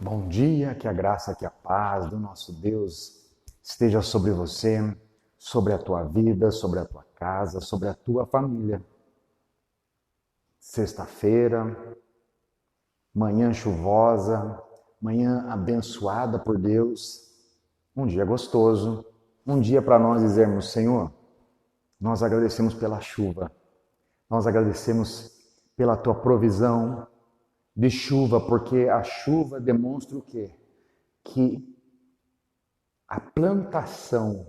Bom dia, que a graça, que a paz do nosso Deus esteja sobre você, sobre a tua vida, sobre a tua casa, sobre a tua família. Sexta-feira, manhã chuvosa, manhã abençoada por Deus, um dia gostoso, um dia para nós dizermos: Senhor, nós agradecemos pela chuva, nós agradecemos pela tua provisão de chuva, porque a chuva demonstra o quê? Que a plantação,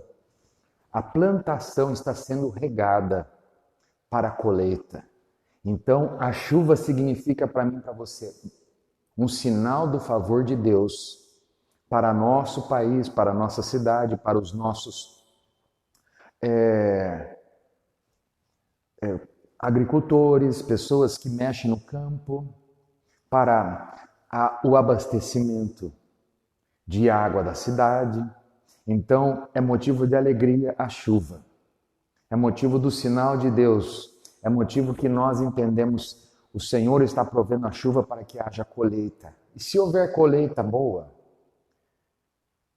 a plantação está sendo regada para a colheita. Então, a chuva significa para mim e para você um sinal do favor de Deus para nosso país, para a nossa cidade, para os nossos agricultores, pessoas que mexem no campo, para o abastecimento de água da cidade. Então, é motivo de alegria a chuva. É motivo do sinal de Deus. É motivo que nós entendemos o Senhor está provendo a chuva para que haja colheita. E se houver colheita boa,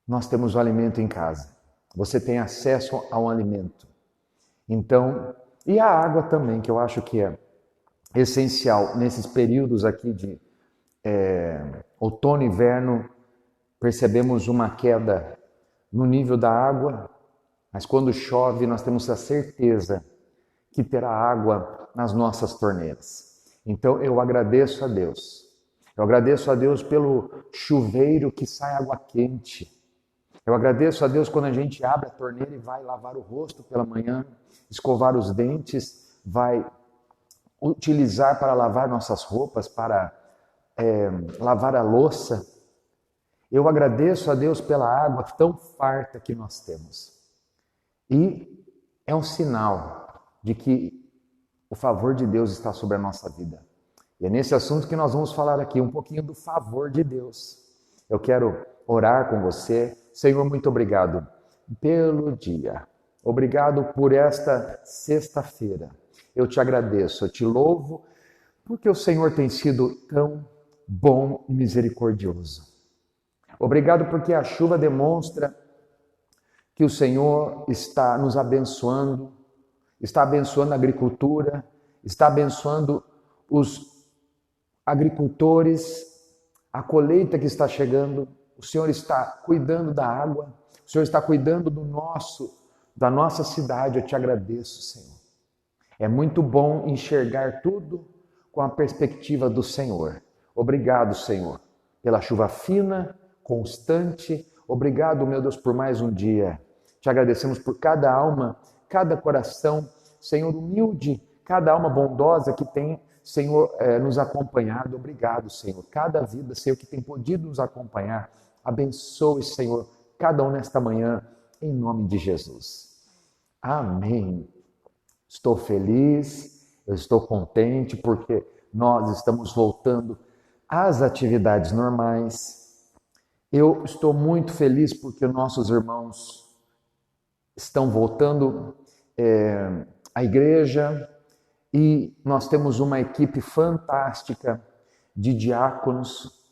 nós temos o alimento em casa. Você tem acesso ao alimento. Então, e a água também, que eu acho que é essencial nesses períodos aqui de outono e inverno, percebemos uma queda no nível da água, mas quando chove nós temos a certeza que terá água nas nossas torneiras. Então eu agradeço a Deus. Eu agradeço a Deus pelo chuveiro que sai água quente. Eu agradeço a Deus quando a gente abre a torneira e vai lavar o rosto pela manhã, escovar os dentes, vai utilizar para lavar nossas roupas, para lavar a louça. Eu agradeço a Deus pela água tão farta que nós temos. E é um sinal de que o favor de Deus está sobre a nossa vida. E é nesse assunto que nós vamos falar aqui, um pouquinho do favor de Deus. Eu quero orar com você. Senhor, muito obrigado pelo dia. Obrigado por esta sexta-feira. Eu te agradeço, eu te louvo, porque o Senhor tem sido tão bom e misericordioso. Obrigado porque a chuva demonstra que o Senhor está nos abençoando, está abençoando a agricultura, está abençoando os agricultores, a colheita que está chegando. O Senhor está cuidando da água, o Senhor está cuidando da nossa cidade. Eu te agradeço, Senhor. É muito bom enxergar tudo com a perspectiva do Senhor. Obrigado, Senhor, pela chuva fina, constante. Obrigado, meu Deus, por mais um dia. Te agradecemos por cada alma, cada coração, Senhor, humilde, cada alma bondosa que tem, Senhor, nos acompanhado. Obrigado, Senhor. Cada vida, Senhor, que tem podido nos acompanhar. Abençoe, Senhor, cada um nesta manhã, em nome de Jesus. Amém. Estou feliz, eu estou contente, porque nós estamos voltando às atividades normais. Eu estou muito feliz porque nossos irmãos estão voltando à igreja e nós temos uma equipe fantástica de diáconos,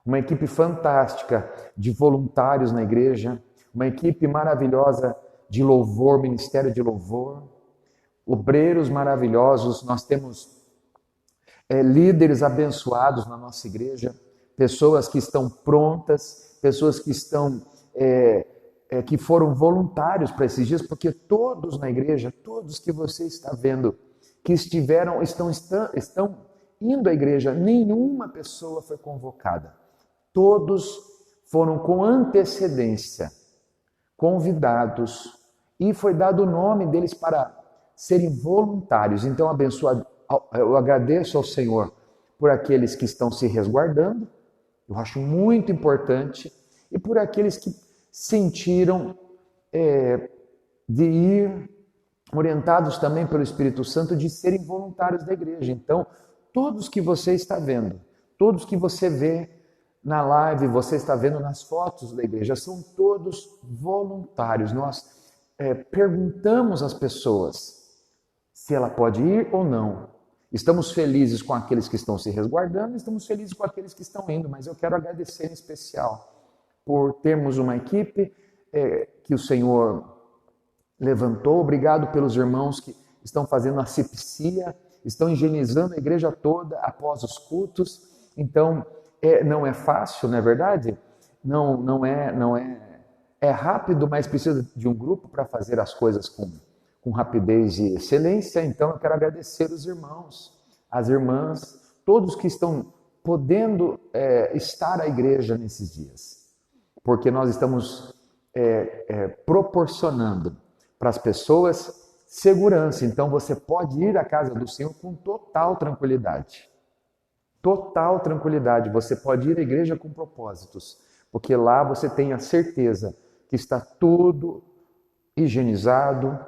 uma equipe fantástica de voluntários na igreja, uma equipe maravilhosa de louvor, ministério de louvor, obreiros maravilhosos. Nós temos líderes abençoados na nossa igreja, pessoas que estão prontas, pessoas que estão que foram voluntários para esses dias, porque todos na igreja, todos que você está vendo, que estão indo à igreja, nenhuma pessoa foi convocada. Todos foram com antecedência convidados e foi dado o nome deles para serem voluntários. Então, eu agradeço ao Senhor por aqueles que estão se resguardando, eu acho muito importante, e por aqueles que sentiram de ir, orientados também pelo Espírito Santo, de serem voluntários da igreja. Então, todos que você está vendo, todos que você vê na live, você está vendo nas fotos da igreja, são todos voluntários. Nós perguntamos às pessoas se ela pode ir ou não. Estamos felizes com aqueles que estão se resguardando, estamos felizes com aqueles que estão indo, mas eu quero agradecer em especial por termos uma equipe que o Senhor levantou. Obrigado pelos irmãos que estão fazendo asepsia, estão higienizando a igreja toda após os cultos. Então, não é fácil, não é verdade? Não é rápido, mas precisa de um grupo para fazer as coisas com rapidez e excelência. Então, eu quero agradecer os irmãos, as irmãs, todos que estão podendo estar à igreja nesses dias, porque nós estamos proporcionando para as pessoas segurança. Então você pode ir à casa do Senhor com total tranquilidade. Total tranquilidade. Você pode ir à igreja com propósitos, porque lá você tem a certeza que está tudo higienizado,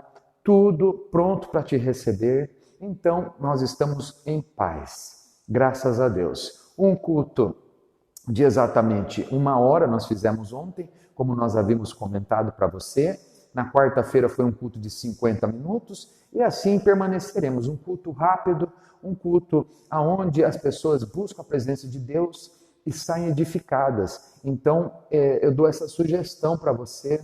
tudo pronto para te receber. Então nós estamos em paz, graças a Deus. Um culto de exatamente 1 hora nós fizemos ontem, como nós havíamos comentado para você. Na quarta-feira foi um culto de 50 minutos e assim permaneceremos. Um culto rápido, um culto onde as pessoas buscam a presença de Deus e saem edificadas. Então, eu dou essa sugestão para você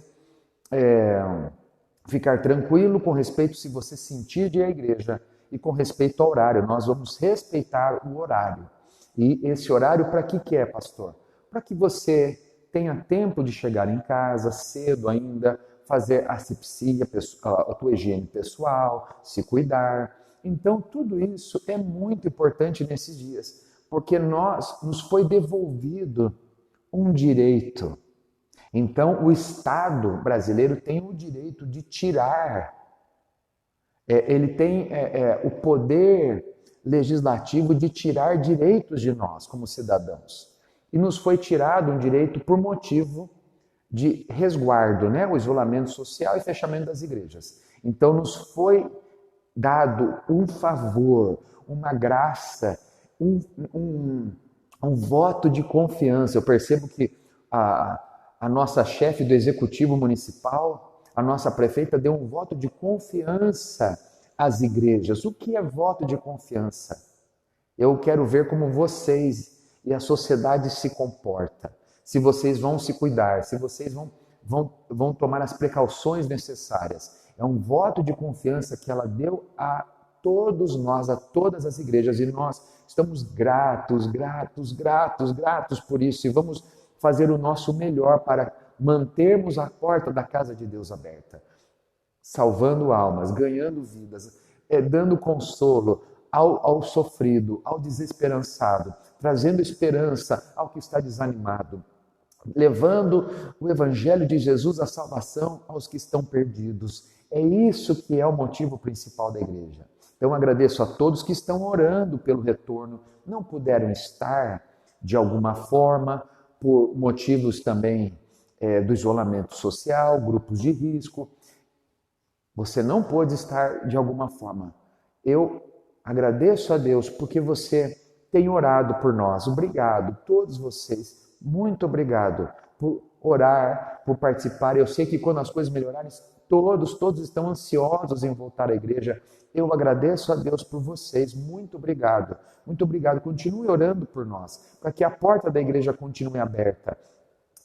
ficar tranquilo com respeito se você sentir de ir à igreja e com respeito ao horário. Nós vamos respeitar o horário. E esse horário para que é, pastor? Para que você tenha tempo de chegar em casa cedo ainda, fazer asepsia, a tua higiene pessoal, se cuidar. Então, tudo isso é muito importante nesses dias, porque nos foi devolvido um direito. Então, o Estado brasileiro tem o direito de tirar, ele tem o poder legislativo de tirar direitos de nós como cidadãos. E nos foi tirado um direito por motivo de resguardo, né? O isolamento social e fechamento das igrejas. Então nos foi dado um favor, uma graça, um voto de confiança. Eu percebo que a nossa chefe do executivo municipal, a nossa prefeita, deu um voto de confiança às igrejas. O que é voto de confiança? Eu quero ver como vocês e a sociedade se comporta. Se vocês vão se cuidar, se vocês vão tomar as precauções necessárias. É um voto de confiança que ela deu a todos nós, a todas as igrejas, e nós estamos gratos por isso, e vamos fazer o nosso melhor para mantermos a porta da casa de Deus aberta, salvando almas, ganhando vidas, dando consolo ao sofrido, ao desesperançado, trazendo esperança ao que está desanimado, levando o Evangelho de Jesus, a salvação aos que estão perdidos. É isso que é o motivo principal da igreja. Então agradeço a todos que estão orando pelo retorno, não puderam estar de alguma forma, por motivos também do isolamento social, grupos de risco. Você não pôde estar de alguma forma. Eu agradeço a Deus porque você tem orado por nós. Obrigado, todos vocês. Muito obrigado por orar, por participar. Eu sei que quando as coisas melhorarem, todos estão ansiosos em voltar à igreja. Eu agradeço a Deus por vocês. Muito obrigado. Muito obrigado. Continue orando por nós, para que a porta da igreja continue aberta.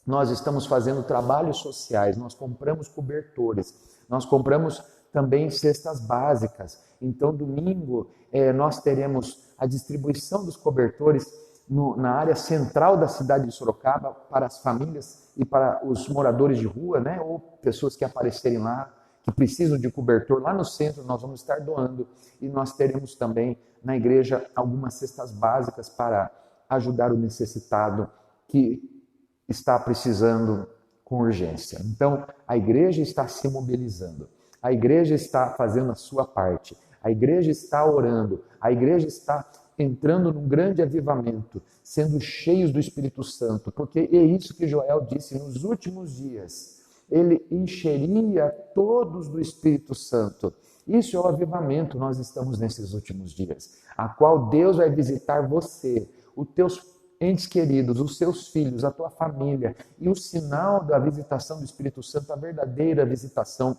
Nós estamos fazendo trabalhos sociais, nós compramos cobertores, nós compramos também cestas básicas. Então, domingo, nós teremos a distribuição dos cobertores na área central da cidade de Sorocaba para as famílias e para os moradores de rua, né? Ou pessoas que aparecerem lá, que precisam de cobertor. Lá no centro nós vamos estar doando e nós teremos também na igreja algumas cestas básicas para ajudar o necessitado que está precisando com urgência. Então, a igreja está se mobilizando, a igreja está fazendo a sua parte, a igreja está orando, a igreja está entrando num grande avivamento, sendo cheios do Espírito Santo, porque é isso que Joel disse: nos últimos dias ele encheria todos do Espírito Santo. Isso é o avivamento. Nós estamos nesses últimos dias, a qual Deus vai visitar você, os teus entes queridos, os seus filhos, a tua família, e o sinal da visitação do Espírito Santo, a verdadeira visitação,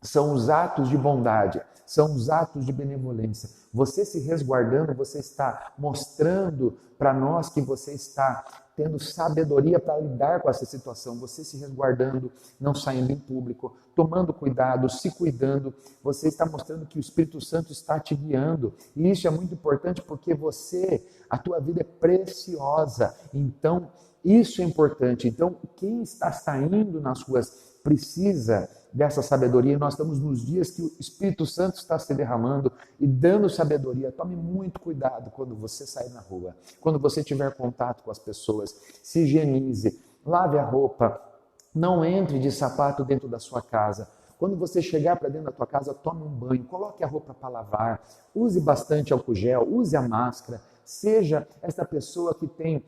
são os atos de bondade, são os atos de benevolência. Você se resguardando, você está mostrando para nós que você está tendo sabedoria para lidar com essa situação. Você se resguardando, não saindo em público, tomando cuidado, se cuidando. Você está mostrando que o Espírito Santo está te guiando. E isso é muito importante porque a tua vida é preciosa. Então, isso é importante. Então, quem está saindo nas ruas precisa dessa sabedoria. Nós estamos nos dias que o Espírito Santo está se derramando e dando sabedoria. Tome muito cuidado quando você sair na rua, quando você tiver contato com as pessoas. Se higienize, lave a roupa, não entre de sapato dentro da sua casa. Quando você chegar para dentro da tua casa, tome um banho, coloque a roupa para lavar, use bastante álcool gel, use a máscara. Seja esta pessoa que tem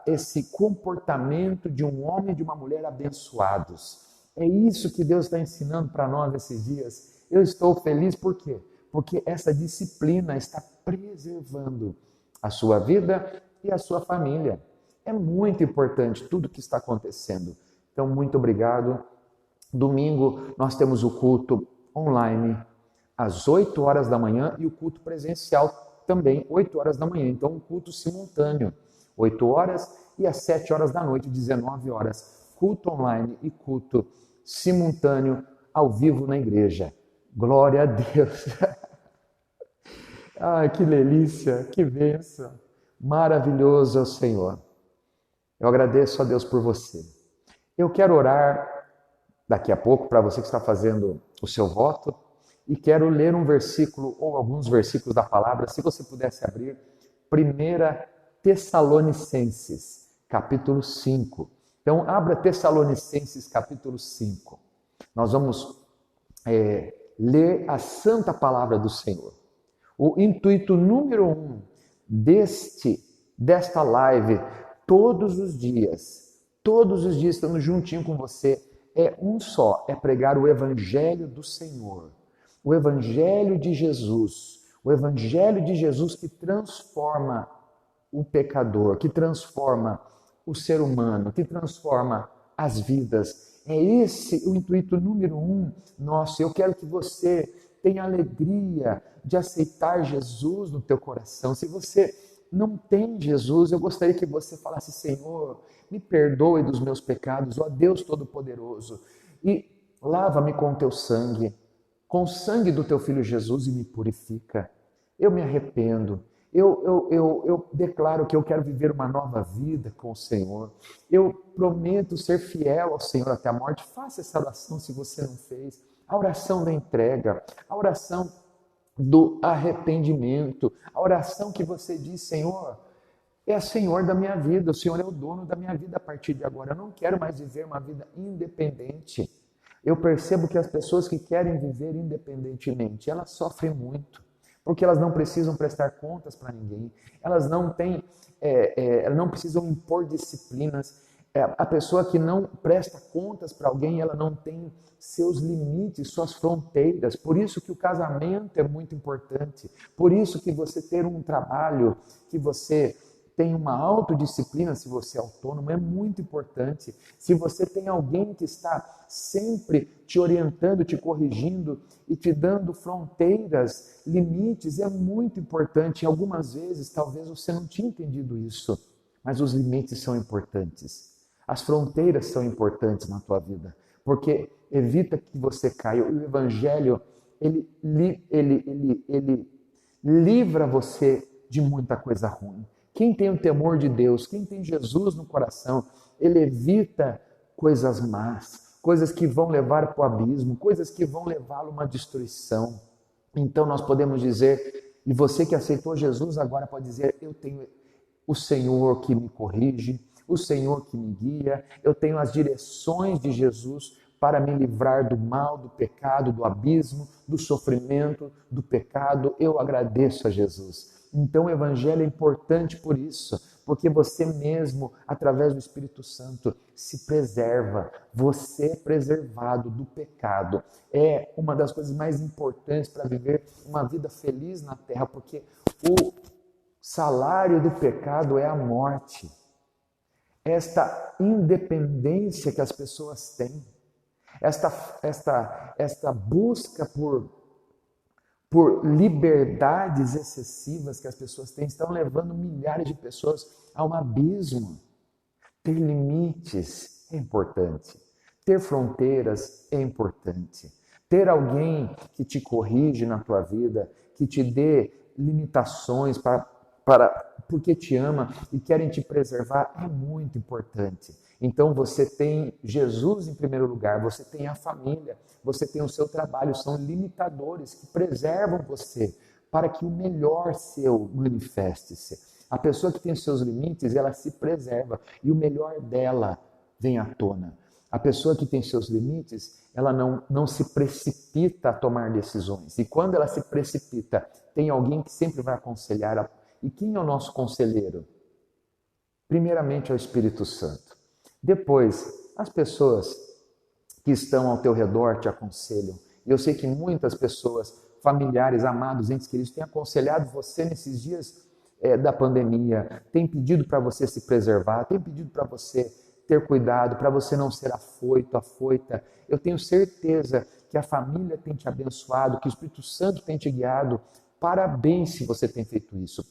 esse comportamento de um homem e de uma mulher abençoados. É isso que Deus está ensinando para nós esses dias. Eu estou feliz por quê? Porque essa disciplina está preservando a sua vida e a sua família. É muito importante tudo que está acontecendo. Então, muito obrigado. Domingo nós temos o culto online às 8 horas da manhã e o culto presencial também 8 horas da manhã. Então, um culto simultâneo, 8 horas e às 7 horas da noite, 19 horas. Culto online e culto simultâneo ao vivo na igreja. Glória a Deus. Ai, que delícia, que bênção. Maravilhoso é o Senhor. Eu agradeço a Deus por você. Eu quero orar daqui a pouco para você que está fazendo o seu voto e quero ler um versículo ou alguns versículos da palavra, se você pudesse abrir, 1 Tessalonicenses, capítulo 5. Então, abra Tessalonicenses, capítulo 5. Nós vamos ler a santa palavra do Senhor. O intuito número 1 desta live, todos os dias, estando juntinho com você, é um só, é pregar o Evangelho do Senhor. O Evangelho de Jesus. O Evangelho de Jesus que transforma o pecador, que transforma o ser humano, que transforma as vidas. É esse o intuito número 1 nosso. Eu quero que você tenha alegria de aceitar Jesus no teu coração. Se você não tem Jesus, eu gostaria que você falasse: Senhor, me perdoe dos meus pecados, ó Deus Todo-Poderoso, e lava-me com o teu sangue, com o sangue do teu Filho Jesus, e me purifica. Eu me arrependo. Eu declaro que eu quero viver uma nova vida com o Senhor. Eu prometo ser fiel ao Senhor até a morte. Faça essa oração se você não fez. A oração da entrega, a oração do arrependimento, a oração que você diz: Senhor, é o Senhor da minha vida, o Senhor é o dono da minha vida a partir de agora. Eu não quero mais viver uma vida independente. Eu percebo que as pessoas que querem viver independentemente, elas sofrem muito, porque elas não precisam prestar contas para ninguém, elas não têm, não precisam impor disciplinas. A pessoa que não presta contas para alguém, ela não tem seus limites, suas fronteiras. Por isso que o casamento é muito importante, por isso que você ter um trabalho, que você tem uma autodisciplina, se você é autônomo, é muito importante. Se você tem alguém que está sempre te orientando, te corrigindo e te dando fronteiras, limites, é muito importante. E algumas vezes, talvez você não tinha entendido isso, mas os limites são importantes. As fronteiras são importantes na tua vida, porque evita que você caia. O Evangelho, ele livra você de muita coisa ruim. Quem tem o temor de Deus, quem tem Jesus no coração, ele evita coisas más, coisas que vão levar para o abismo, coisas que vão levá-lo a uma destruição. Então nós podemos dizer, e você que aceitou Jesus agora pode dizer: eu tenho o Senhor que me corrige, o Senhor que me guia, eu tenho as direções de Jesus para me livrar do mal, do pecado, do abismo, do sofrimento, do pecado. Eu agradeço a Jesus. Então o Evangelho é importante por isso, porque você mesmo, através do Espírito Santo, se preserva. Você é preservado do pecado. É uma das coisas mais importantes para viver uma vida feliz na terra, porque o salário do pecado é a morte. Esta independência que as pessoas têm, esta busca por liberdades excessivas que as pessoas têm, estão levando milhares de pessoas a um abismo. Ter limites é importante. Ter fronteiras é importante. Ter alguém que te corrige na tua vida, que te dê limitações porque te ama e querem te preservar é muito importante. Então você tem Jesus em primeiro lugar, você tem a família, você tem o seu trabalho, são limitadores que preservam você para que o melhor seu manifeste-se. A pessoa que tem os seus limites, ela se preserva e o melhor dela vem à tona. A pessoa que tem seus limites, ela não se precipita a tomar decisões. E quando ela se precipita, tem alguém que sempre vai aconselhar. E quem é o nosso conselheiro? Primeiramente é o Espírito Santo. Depois, as pessoas que estão ao teu redor te aconselham. E eu sei que muitas pessoas, familiares, amados, entes queridos, têm aconselhado você nesses dias da pandemia, têm pedido para você se preservar, têm pedido para você ter cuidado, para você não ser afoito, afoita. Eu tenho certeza que a família tem te abençoado, que o Espírito Santo tem te guiado. Parabéns se você tem feito isso.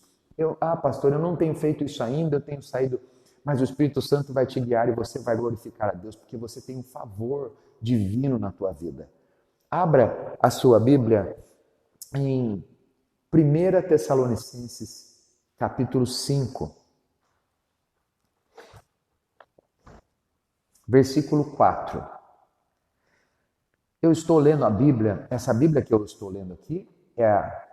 Pastor, eu não tenho feito isso ainda, eu tenho saído, mas o Espírito Santo vai te guiar e você vai glorificar a Deus, porque você tem um favor divino na tua vida. Abra a sua Bíblia em 1 Tessalonicenses, capítulo 5, versículo 4. Eu estou lendo a Bíblia, essa Bíblia que eu estou lendo aqui é a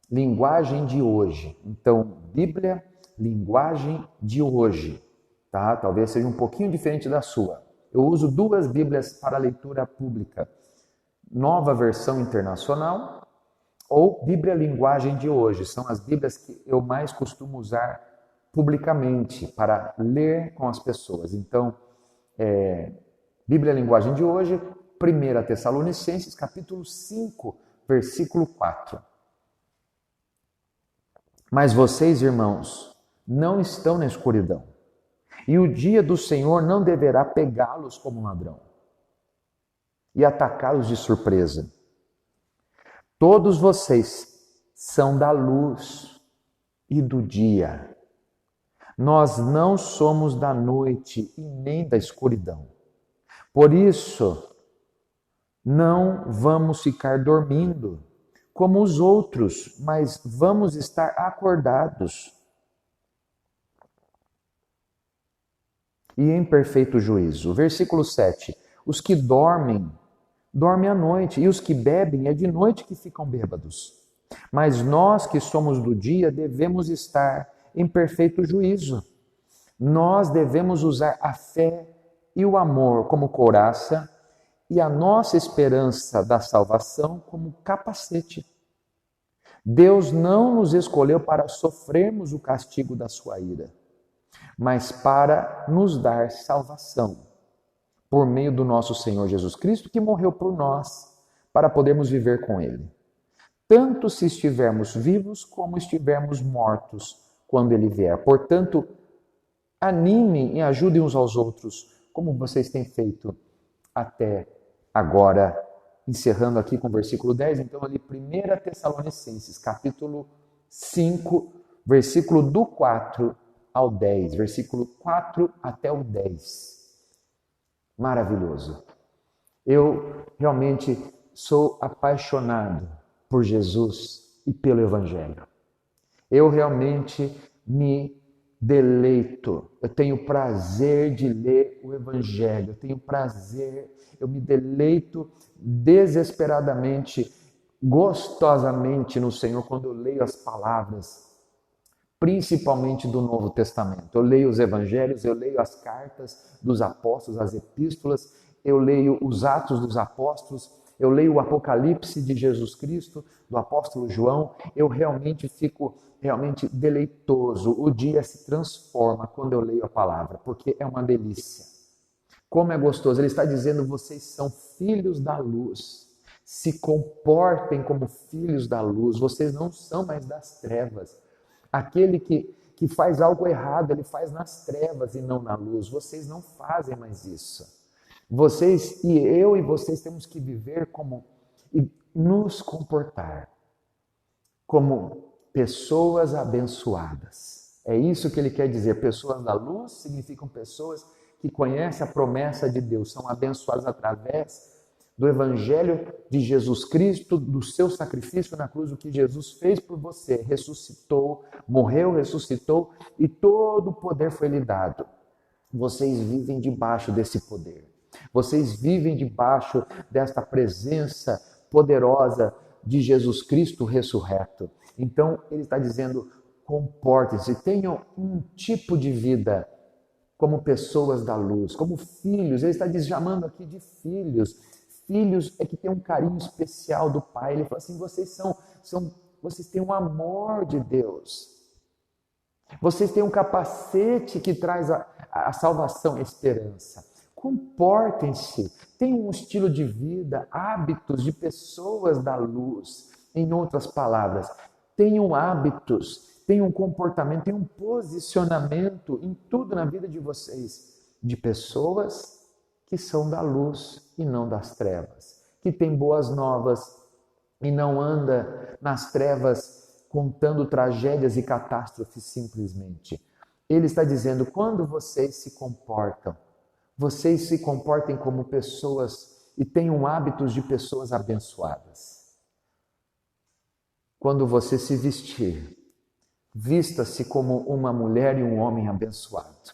linguagem de hoje. Então, Bíblia, linguagem de hoje, tá? Talvez seja um pouquinho diferente da sua. Eu uso duas Bíblias para leitura pública. Nova Versão Internacional ou Bíblia Linguagem de hoje. São as Bíblias que eu mais costumo usar publicamente para ler com as pessoas. Então, Bíblia Linguagem de hoje, 1 Tessalonicenses, capítulo 5, versículo 4. Mas vocês, irmãos, não estão na escuridão, e o dia do Senhor não deverá pegá-los como um ladrão e atacá-los de surpresa. Todos vocês são da luz e do dia. Nós não somos da noite e nem da escuridão. Por isso, não vamos ficar dormindo como os outros, mas vamos estar acordados e em perfeito juízo. Versículo 7. Os que dormem, dormem à noite, e os que bebem, é de noite que ficam bêbados. Mas nós que somos do dia devemos estar em perfeito juízo. Nós devemos usar a fé e o amor como couraça e a nossa esperança da salvação como capacete. Deus não nos escolheu para sofrermos o castigo da sua ira, mas para nos dar salvação por meio do nosso Senhor Jesus Cristo, que morreu por nós, para podermos viver com Ele. Tanto se estivermos vivos como estivermos mortos quando Ele vier. Portanto, animem e ajudem uns aos outros, como vocês têm feito até agora. Encerrando aqui com o versículo 10, então ali 1 Tessalonicenses, capítulo 5, versículo do 4 ao 10, versículo 4 até o 10. Maravilhoso. Eu realmente sou apaixonado por Jesus e pelo Evangelho. Eu realmente me deleito, eu tenho prazer de ler o Evangelho, eu me deleito desesperadamente, gostosamente no Senhor quando eu leio as palavras, principalmente do Novo Testamento. Eu leio os Evangelhos, eu leio as cartas dos apóstolos, as epístolas, eu leio os Atos dos Apóstolos, eu leio o Apocalipse de Jesus Cristo, do apóstolo João, eu realmente fico deleitoso. O dia se transforma quando eu leio a palavra, porque é uma delícia. Como é gostoso. Ele está dizendo, vocês são filhos da luz. Se comportem como filhos da luz. Vocês não são mais das trevas. Aquele que faz algo errado, ele faz nas trevas e não na luz. Vocês não fazem mais isso. Vocês e eu e vocês temos que viver como e nos comportar como pessoas abençoadas. É isso que ele quer dizer. Pessoas da luz significam pessoas que conhecem a promessa de Deus, são abençoadas através do Evangelho de Jesus Cristo, do seu sacrifício na cruz, o que Jesus fez por você, ressuscitou, morreu, ressuscitou e todo o poder foi lhe dado. Vocês vivem debaixo desse poder. Vocês vivem debaixo desta presença poderosa de Jesus Cristo ressurreto. Então, ele está dizendo, comportem-se, tenham um tipo de vida como pessoas da luz, como filhos. Ele está chamando aqui de filhos. Filhos é que tem um carinho especial do Pai. Ele fala assim, vocês têm um amor de Deus. Vocês têm um capacete que traz a salvação e a esperança. Comportem-se, tenham um estilo de vida, hábitos de pessoas da luz. Em outras palavras, tenham hábitos, tenham um comportamento, tenham um posicionamento em tudo na vida de vocês, de pessoas que são da luz e não das trevas, que têm boas novas e não anda nas trevas contando tragédias e catástrofes simplesmente. Ele está dizendo, quando vocês se comportem como pessoas e tenham hábitos de pessoas abençoadas. Quando você se vestir, vista-se como uma mulher e um homem abençoado.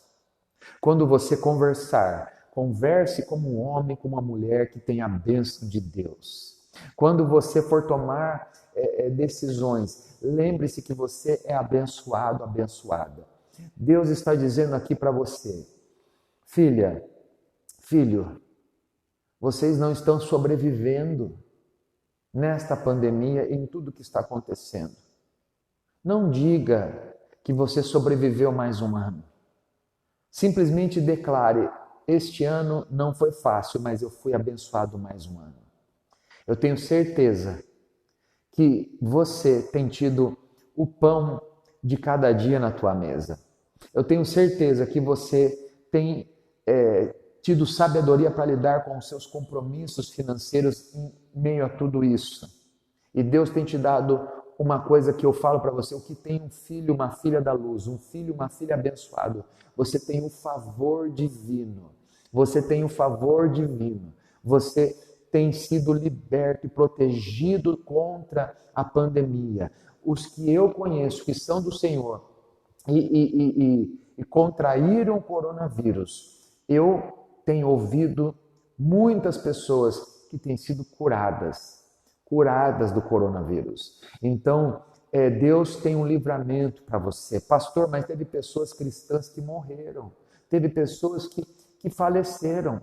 Quando você conversar, converse como um homem, como uma mulher que tem a bênção de Deus. Quando você for tomar decisões, lembre-se que você é abençoado, abençoada. Deus está dizendo aqui para você, filha, filho, vocês não estão sobrevivendo nesta pandemia e em tudo que está acontecendo. Não diga que você sobreviveu mais um ano. Simplesmente declare, este ano não foi fácil, mas eu fui abençoado mais um ano. Eu tenho certeza que você tem tido o pão de cada dia na tua mesa. Eu tenho certeza que você tem tido sabedoria para lidar com os seus compromissos financeiros em meio a tudo isso. E Deus tem te dado uma coisa que eu falo para você, o que tem um filho, uma filha da luz, um filho, uma filha abençoado, você tem o favor divino. Você tem o favor divino. Você tem sido liberto e protegido contra a pandemia. Os que eu conheço, que são do Senhor, e contraíram o coronavírus, eu tenho ouvido muitas pessoas que têm sido curadas do coronavírus. Então, Deus tem um livramento para você. Pastor, mas teve pessoas cristãs que morreram, teve pessoas que faleceram.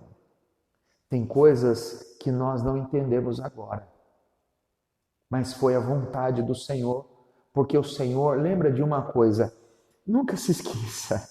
Tem coisas que nós não entendemos agora, mas foi a vontade do Senhor, porque o Senhor, lembra de uma coisa, nunca se esqueça,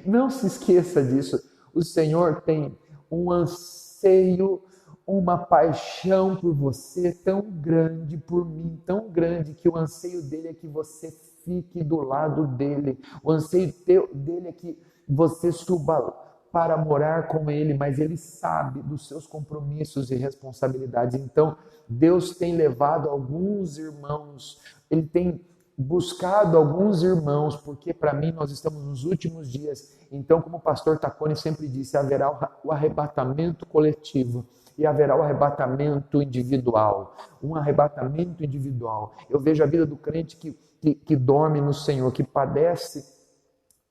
não se esqueça disso, o Senhor tem um anseio, uma paixão por você tão grande, por mim, tão grande, que o anseio dele é que você fique do lado dele, o anseio dele é que você suba para morar com ele, mas ele sabe dos seus compromissos e responsabilidades. Então, Deus tem levado alguns irmãos, ele tem buscado alguns irmãos, porque para mim nós estamos nos últimos dias. Então, como o pastor Taconi sempre disse, haverá o arrebatamento coletivo e haverá o arrebatamento individual. Um arrebatamento individual. Eu vejo a vida do crente que dorme no Senhor, que padece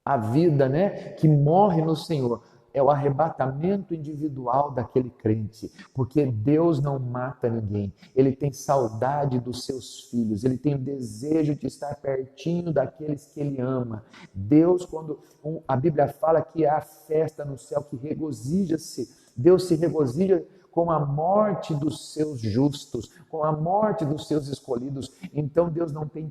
a vida, que morre no Senhor. É o arrebatamento individual daquele crente, porque Deus não mata ninguém, Ele tem saudade dos seus filhos, Ele tem o desejo de estar pertinho daqueles que Ele ama. Deus, quando a Bíblia fala que há festa no céu, que regozija-se, Deus se regozija com a morte dos seus justos, com a morte dos seus escolhidos. Então Deus não tem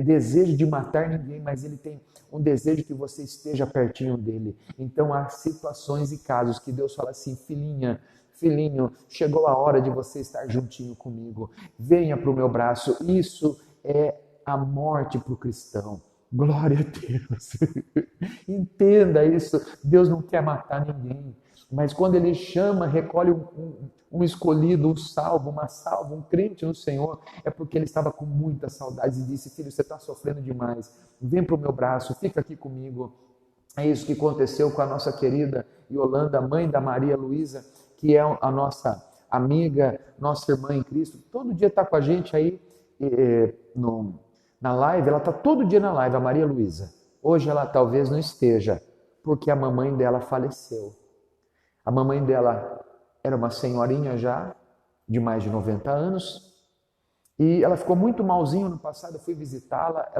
desejo de matar ninguém, mas Ele tem um desejo que você esteja pertinho dele. Então há situações e casos que Deus fala assim, filhinha, filhinho, chegou a hora de você estar juntinho comigo, venha para o meu braço. Isso é a morte para o cristão. Glória a Deus. Entenda isso, Deus não quer matar ninguém. Mas quando ele chama, recolhe um escolhido, um salvo, uma salva, um crente no Senhor, é porque ele estava com muita saudade e disse: filho, você está sofrendo demais, vem para o meu braço, fica aqui comigo. É isso que aconteceu com a nossa querida Yolanda, mãe da Maria Luísa, que é a nossa amiga, nossa irmã em Cristo. Todo dia está com a gente aí na live, ela está todo dia na live, a Maria Luísa. Hoje ela talvez não esteja, porque a mamãe dela faleceu. A mamãe dela era uma senhorinha já, de mais de 90 anos, e ela ficou muito malzinha no passado. Eu fui visitá-la,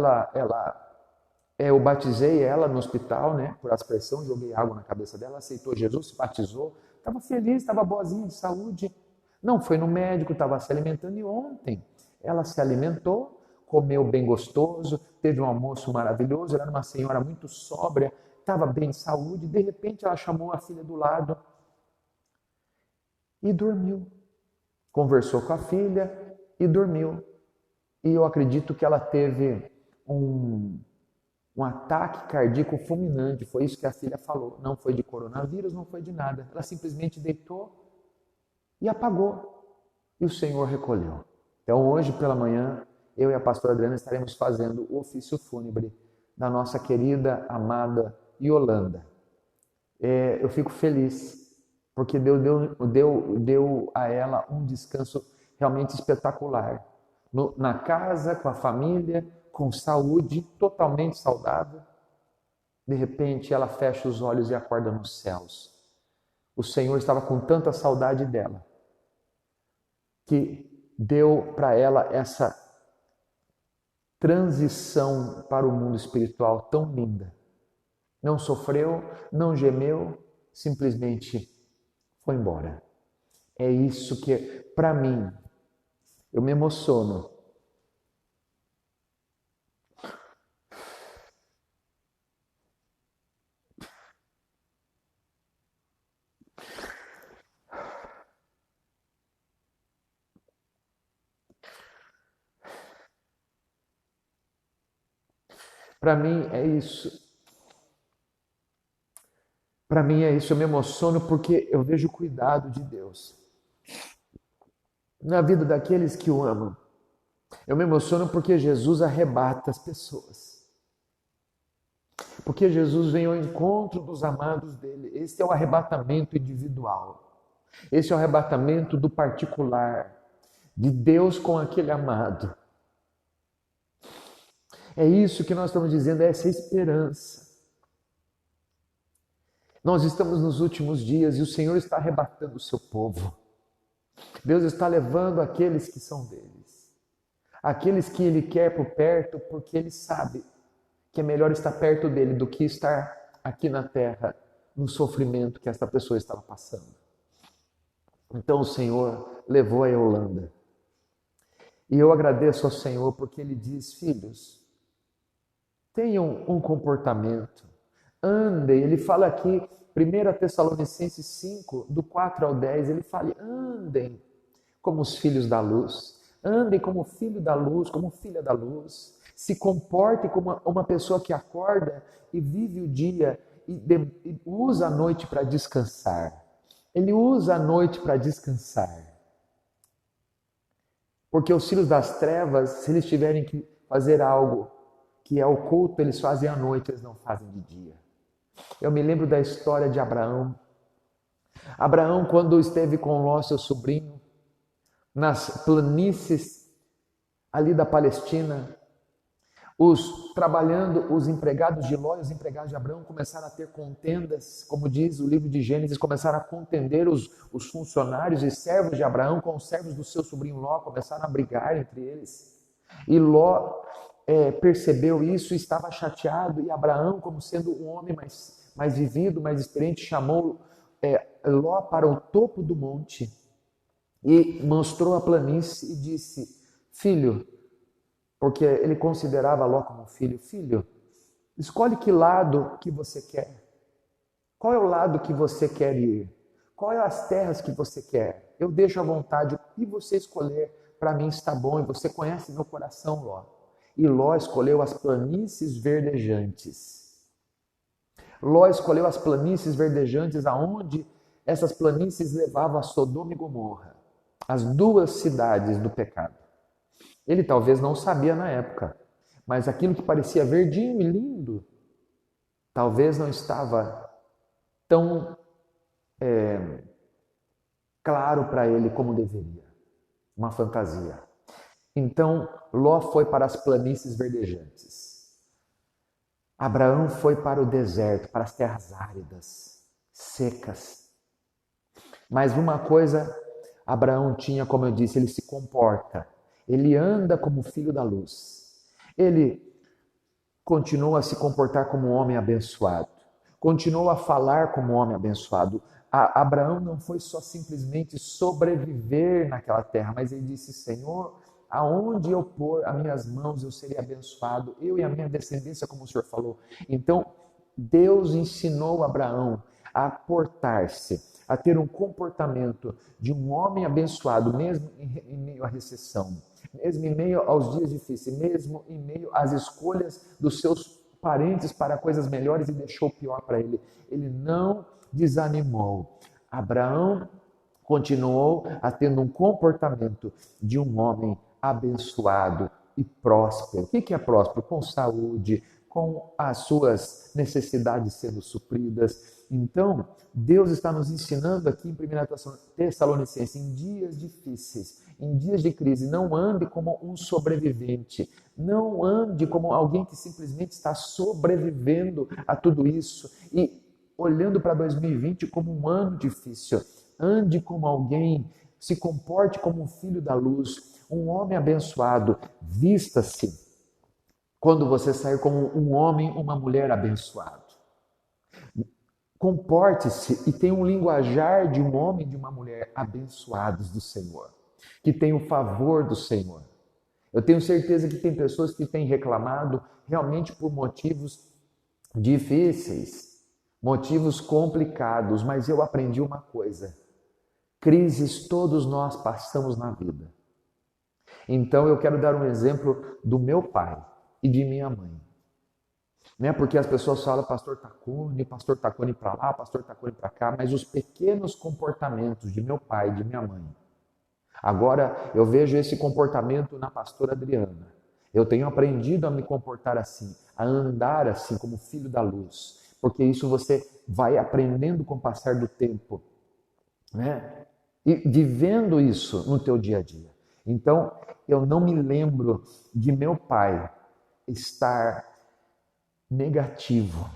eu batizei ela no hospital, né, por aspersão, joguei água na cabeça dela, aceitou Jesus, se batizou, estava feliz, estava boazinha de saúde, não foi no médico, estava se alimentando, e ontem ela se alimentou, comeu bem gostoso, teve um almoço maravilhoso, ela era uma senhora muito sóbria, estava bem de saúde, de repente ela chamou a filha do lado e dormiu. Conversou com a filha e dormiu. E eu acredito que ela teve um ataque cardíaco fulminante, foi isso que a filha falou. Não foi de coronavírus, não foi de nada. Ela simplesmente deitou e apagou. E o Senhor recolheu. Então hoje pela manhã, eu e a pastora Adriana estaremos fazendo o ofício fúnebre da nossa querida, amada Yolanda. Eu fico feliz, porque Deus deu a ela um descanso realmente espetacular. Na casa, com a família, com saúde, totalmente saudável. De repente, ela fecha os olhos e acorda nos céus. O Senhor estava com tanta saudade dela, que deu para ela essa transição para o mundo espiritual tão linda. Não sofreu, não gemeu, simplesmente foi embora. É isso que, para mim, eu me emociono. Para mim é isso. Para mim é isso, eu me emociono porque eu vejo o cuidado de Deus na vida daqueles que o amam. Eu me emociono porque Jesus arrebata as pessoas. Porque Jesus vem ao encontro dos amados dele. Esse é o arrebatamento individual. Esse é o arrebatamento do particular, de Deus com aquele amado. É isso que nós estamos dizendo, é essa esperança. Nós estamos nos últimos dias e o Senhor está arrebatando o seu povo. Deus está levando aqueles que são deles. Aqueles que Ele quer por perto, porque Ele sabe que é melhor estar perto dele do que estar aqui na terra, no sofrimento que esta pessoa estava passando. Então o Senhor levou a Yolanda. E eu agradeço ao Senhor porque Ele diz: filhos, tenham um comportamento, andem. Ele fala aqui, 1 Tessalonicenses 5, do 4 ao 10, ele fala: andem como os filhos da luz, andem como filho da luz, como filha da luz, se comportem como uma pessoa que acorda e vive o dia e usa a noite para descansar. Ele usa a noite para descansar. Porque os filhos das trevas, se eles tiverem que fazer algo que é oculto, eles fazem à noite, eles não fazem de dia. Eu me lembro da história de Abraão. Abraão, quando esteve com Ló, seu sobrinho, nas planícies ali da Palestina, os empregados de Ló e os empregados de Abraão começaram a ter contendas, como diz o livro de Gênesis, começaram a contender os funcionários e servos de Abraão com os servos do seu sobrinho Ló, começaram a brigar entre eles. E Ló percebeu isso e estava chateado, e Abraão, como sendo um homem mais vivido, mais experiente, chamou Ló para o topo do monte e mostrou a planície e disse: filho, porque ele considerava Ló como filho, filho, escolhe que lado que você quer. Qual é o lado que você quer ir? Qual é as terras que você quer? Eu deixo à vontade, o que você escolher, para mim está bom, e você conhece meu coração, Ló. E Ló escolheu as planícies verdejantes. Ló escolheu as planícies verdejantes aonde essas planícies levavam a Sodoma e Gomorra, as duas cidades do pecado. Ele talvez não sabia na época, mas aquilo que parecia verdinho e lindo, talvez não estava tão claro para ele como deveria. Uma fantasia. Então, Ló foi para as planícies verdejantes. Abraão foi para o deserto, para as terras áridas, secas. Mas uma coisa Abraão tinha, como eu disse, ele se comporta. Ele anda como filho da luz. Ele continua a se comportar como um homem abençoado. Continua a falar como um homem abençoado. Abraão não foi só simplesmente sobreviver naquela terra, mas ele disse: Senhor, aonde eu pôr as minhas mãos eu serei abençoado, eu e a minha descendência, como o Senhor falou. Então, Deus ensinou Abraão a portar-se, a ter um comportamento de um homem abençoado, mesmo em meio à recessão, mesmo em meio aos dias difíceis, mesmo em meio às escolhas dos seus parentes para coisas melhores e deixou o pior para ele. Ele não desanimou. Abraão continuou a tendo um comportamento de um homem abençoado e próspero. O que é próspero? Com saúde, com as suas necessidades sendo supridas. Então, Deus está nos ensinando aqui em 1 Tessalonicenses, em dias difíceis, em dias de crise, não ande como um sobrevivente, não ande como alguém que simplesmente está sobrevivendo a tudo isso e olhando para 2020 como um ano difícil. Ande como alguém, se comporte como um filho da luz, um homem abençoado, vista-se quando você sair como um homem, uma mulher abençoado. Comporte-se e tenha um linguajar de um homem e de uma mulher abençoados do Senhor, que tem o favor do Senhor. Eu tenho certeza que tem pessoas que têm reclamado realmente por motivos difíceis, motivos complicados, mas eu aprendi uma coisa: crises todos nós passamos na vida. Então eu quero dar um exemplo do meu pai e de minha mãe. Não é porque as pessoas falam pastor Tacone para lá, pastor Tacone para cá, mas os pequenos comportamentos de meu pai e de minha mãe. Agora eu vejo esse comportamento na pastora Adriana. Eu tenho aprendido a me comportar assim, a andar assim como filho da luz, porque isso você vai aprendendo com o passar do tempo, né? E vivendo isso no teu dia a dia. Então, eu não me lembro de meu pai estar negativo,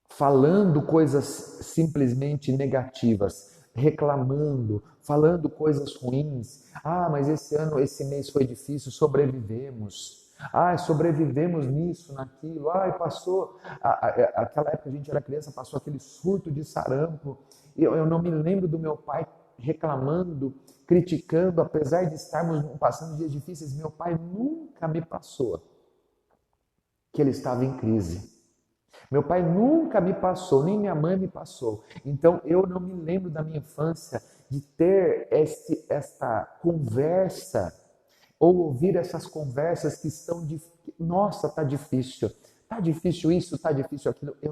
falando coisas simplesmente negativas, reclamando, falando coisas ruins. Ah, mas esse ano, esse mês foi difícil, sobrevivemos. Ah, sobrevivemos nisso, naquilo. Ah, passou, aquela época a gente era criança, passou aquele surto de sarampo. Eu não me lembro do meu pai reclamando, criticando, apesar de estarmos passando dias difíceis, meu pai nunca me passou que ele estava em crise. Meu pai nunca me passou, nem minha mãe me passou. Então eu não me lembro da minha infância de ter esta conversa ou ouvir essas conversas que estão nossa, tá difícil isso, tá difícil aquilo. Eu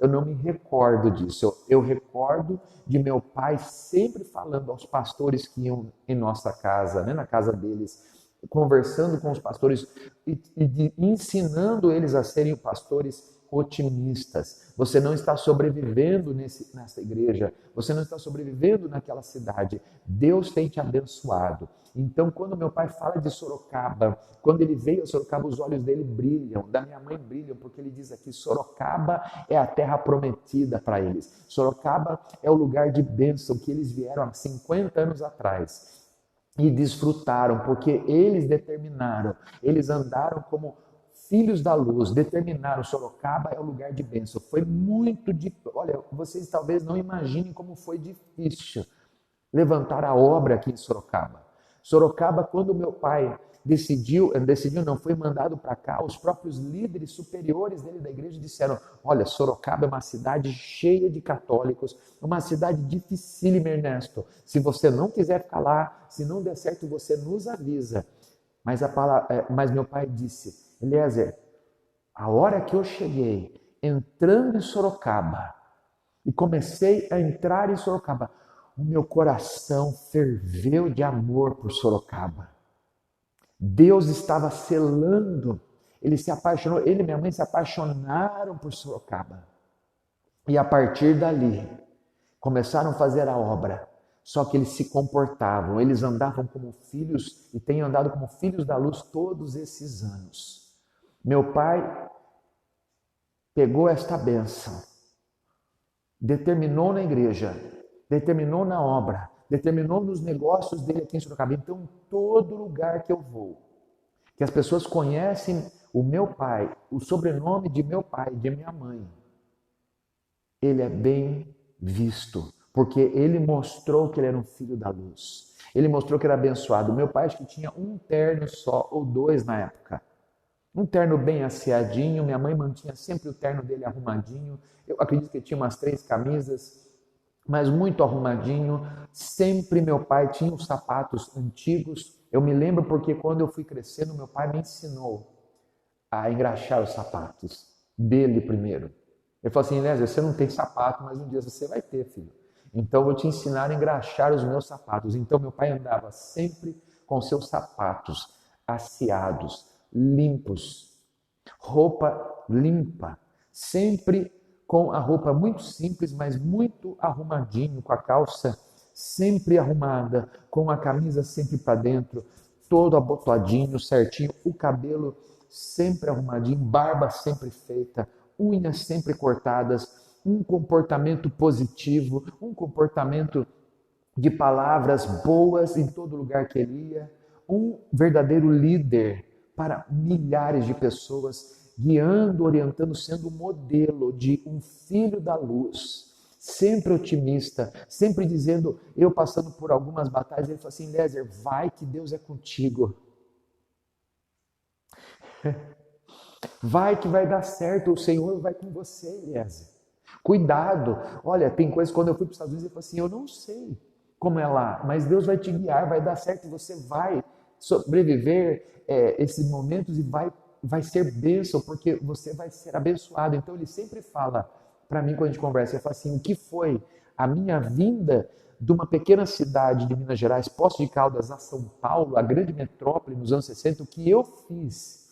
não me recordo disso. Eu recordo de meu pai sempre falando aos pastores que iam em nossa casa, né, na casa deles, conversando com os pastores e ensinando eles a serem pastores otimistas. Você não está sobrevivendo nessa igreja, você não está sobrevivendo naquela cidade. Deus tem te abençoado. Então, quando meu pai fala de Sorocaba, quando ele veio a Sorocaba, os olhos dele brilham, da minha mãe brilham, porque ele diz aqui, Sorocaba é a terra prometida para eles. Sorocaba é o lugar de bênção que eles vieram há 50 anos atrás e desfrutaram, porque eles determinaram, eles andaram como filhos da luz, determinaram, Sorocaba é o lugar de bênção. Foi muito difícil. Olha, vocês talvez não imaginem como foi difícil levantar a obra aqui em Sorocaba. Sorocaba, quando meu pai foi mandado para cá, os próprios líderes superiores dele da igreja disseram: olha, Sorocaba é uma cidade cheia de católicos, uma cidade dificílima, Ernesto. Se você não quiser ficar lá, se não der certo, você nos avisa. Mas meu pai disse: Eliezer, a hora que eu cheguei, entrando em Sorocaba, e comecei a entrar em Sorocaba, o meu coração ferveu de amor por Sorocaba. Deus estava selando, ele se apaixonou, ele e minha mãe se apaixonaram por Sorocaba. E a partir dali, começaram a fazer a obra. Só que eles se comportavam, eles andavam como filhos e têm andado como filhos da luz todos esses anos. Meu pai pegou esta bênção, determinou na igreja, determinou na obra, determinou nos negócios dele aqui em Sorocaba. Então, em todo lugar que eu vou, que as pessoas conhecem o meu pai, o sobrenome de meu pai, de minha mãe, ele é bem visto, porque ele mostrou que ele era um filho da luz. Ele mostrou que era abençoado. Meu pai acho que tinha um terno só, ou dois na época. Um terno bem asseadinho, minha mãe mantinha sempre o terno dele arrumadinho. Eu acredito que tinha umas 3 camisas, mas muito arrumadinho. Sempre meu pai tinha os sapatos antigos. Eu me lembro porque quando eu fui crescendo, meu pai me ensinou a engraxar os sapatos dele primeiro. Ele falou assim, Lésia, você não tem sapato, mas um dia você vai ter, filho. Então eu vou te ensinar a engraxar os meus sapatos. Então meu pai andava sempre com seus sapatos asseados, limpos, roupa limpa, sempre com a roupa muito simples, mas muito arrumadinho, com a calça sempre arrumada, com a camisa sempre para dentro, todo abotoadinho, certinho, o cabelo sempre arrumadinho, barba sempre feita, unhas sempre cortadas, um comportamento positivo, um comportamento de palavras boas em todo lugar que ele ia, um verdadeiro líder para milhares de pessoas, guiando, orientando, sendo um modelo de um filho da luz, sempre otimista, sempre dizendo, eu passando por algumas batalhas, ele falou assim, Lézer, vai que Deus é contigo. Vai que vai dar certo, o Senhor vai com você, Lézer. Cuidado, olha, tem coisas, quando eu fui para os Estados Unidos, ele falou assim, eu não sei como é lá, mas Deus vai te guiar, vai dar certo, você vai sobreviver esses momentos e vai ser bênção, porque você vai ser abençoado. Então ele sempre fala para mim quando a gente conversa, ele fala assim, o que foi a minha vinda de uma pequena cidade de Minas Gerais, Poços de Caldas, a São Paulo, a grande metrópole nos anos 60, o que eu fiz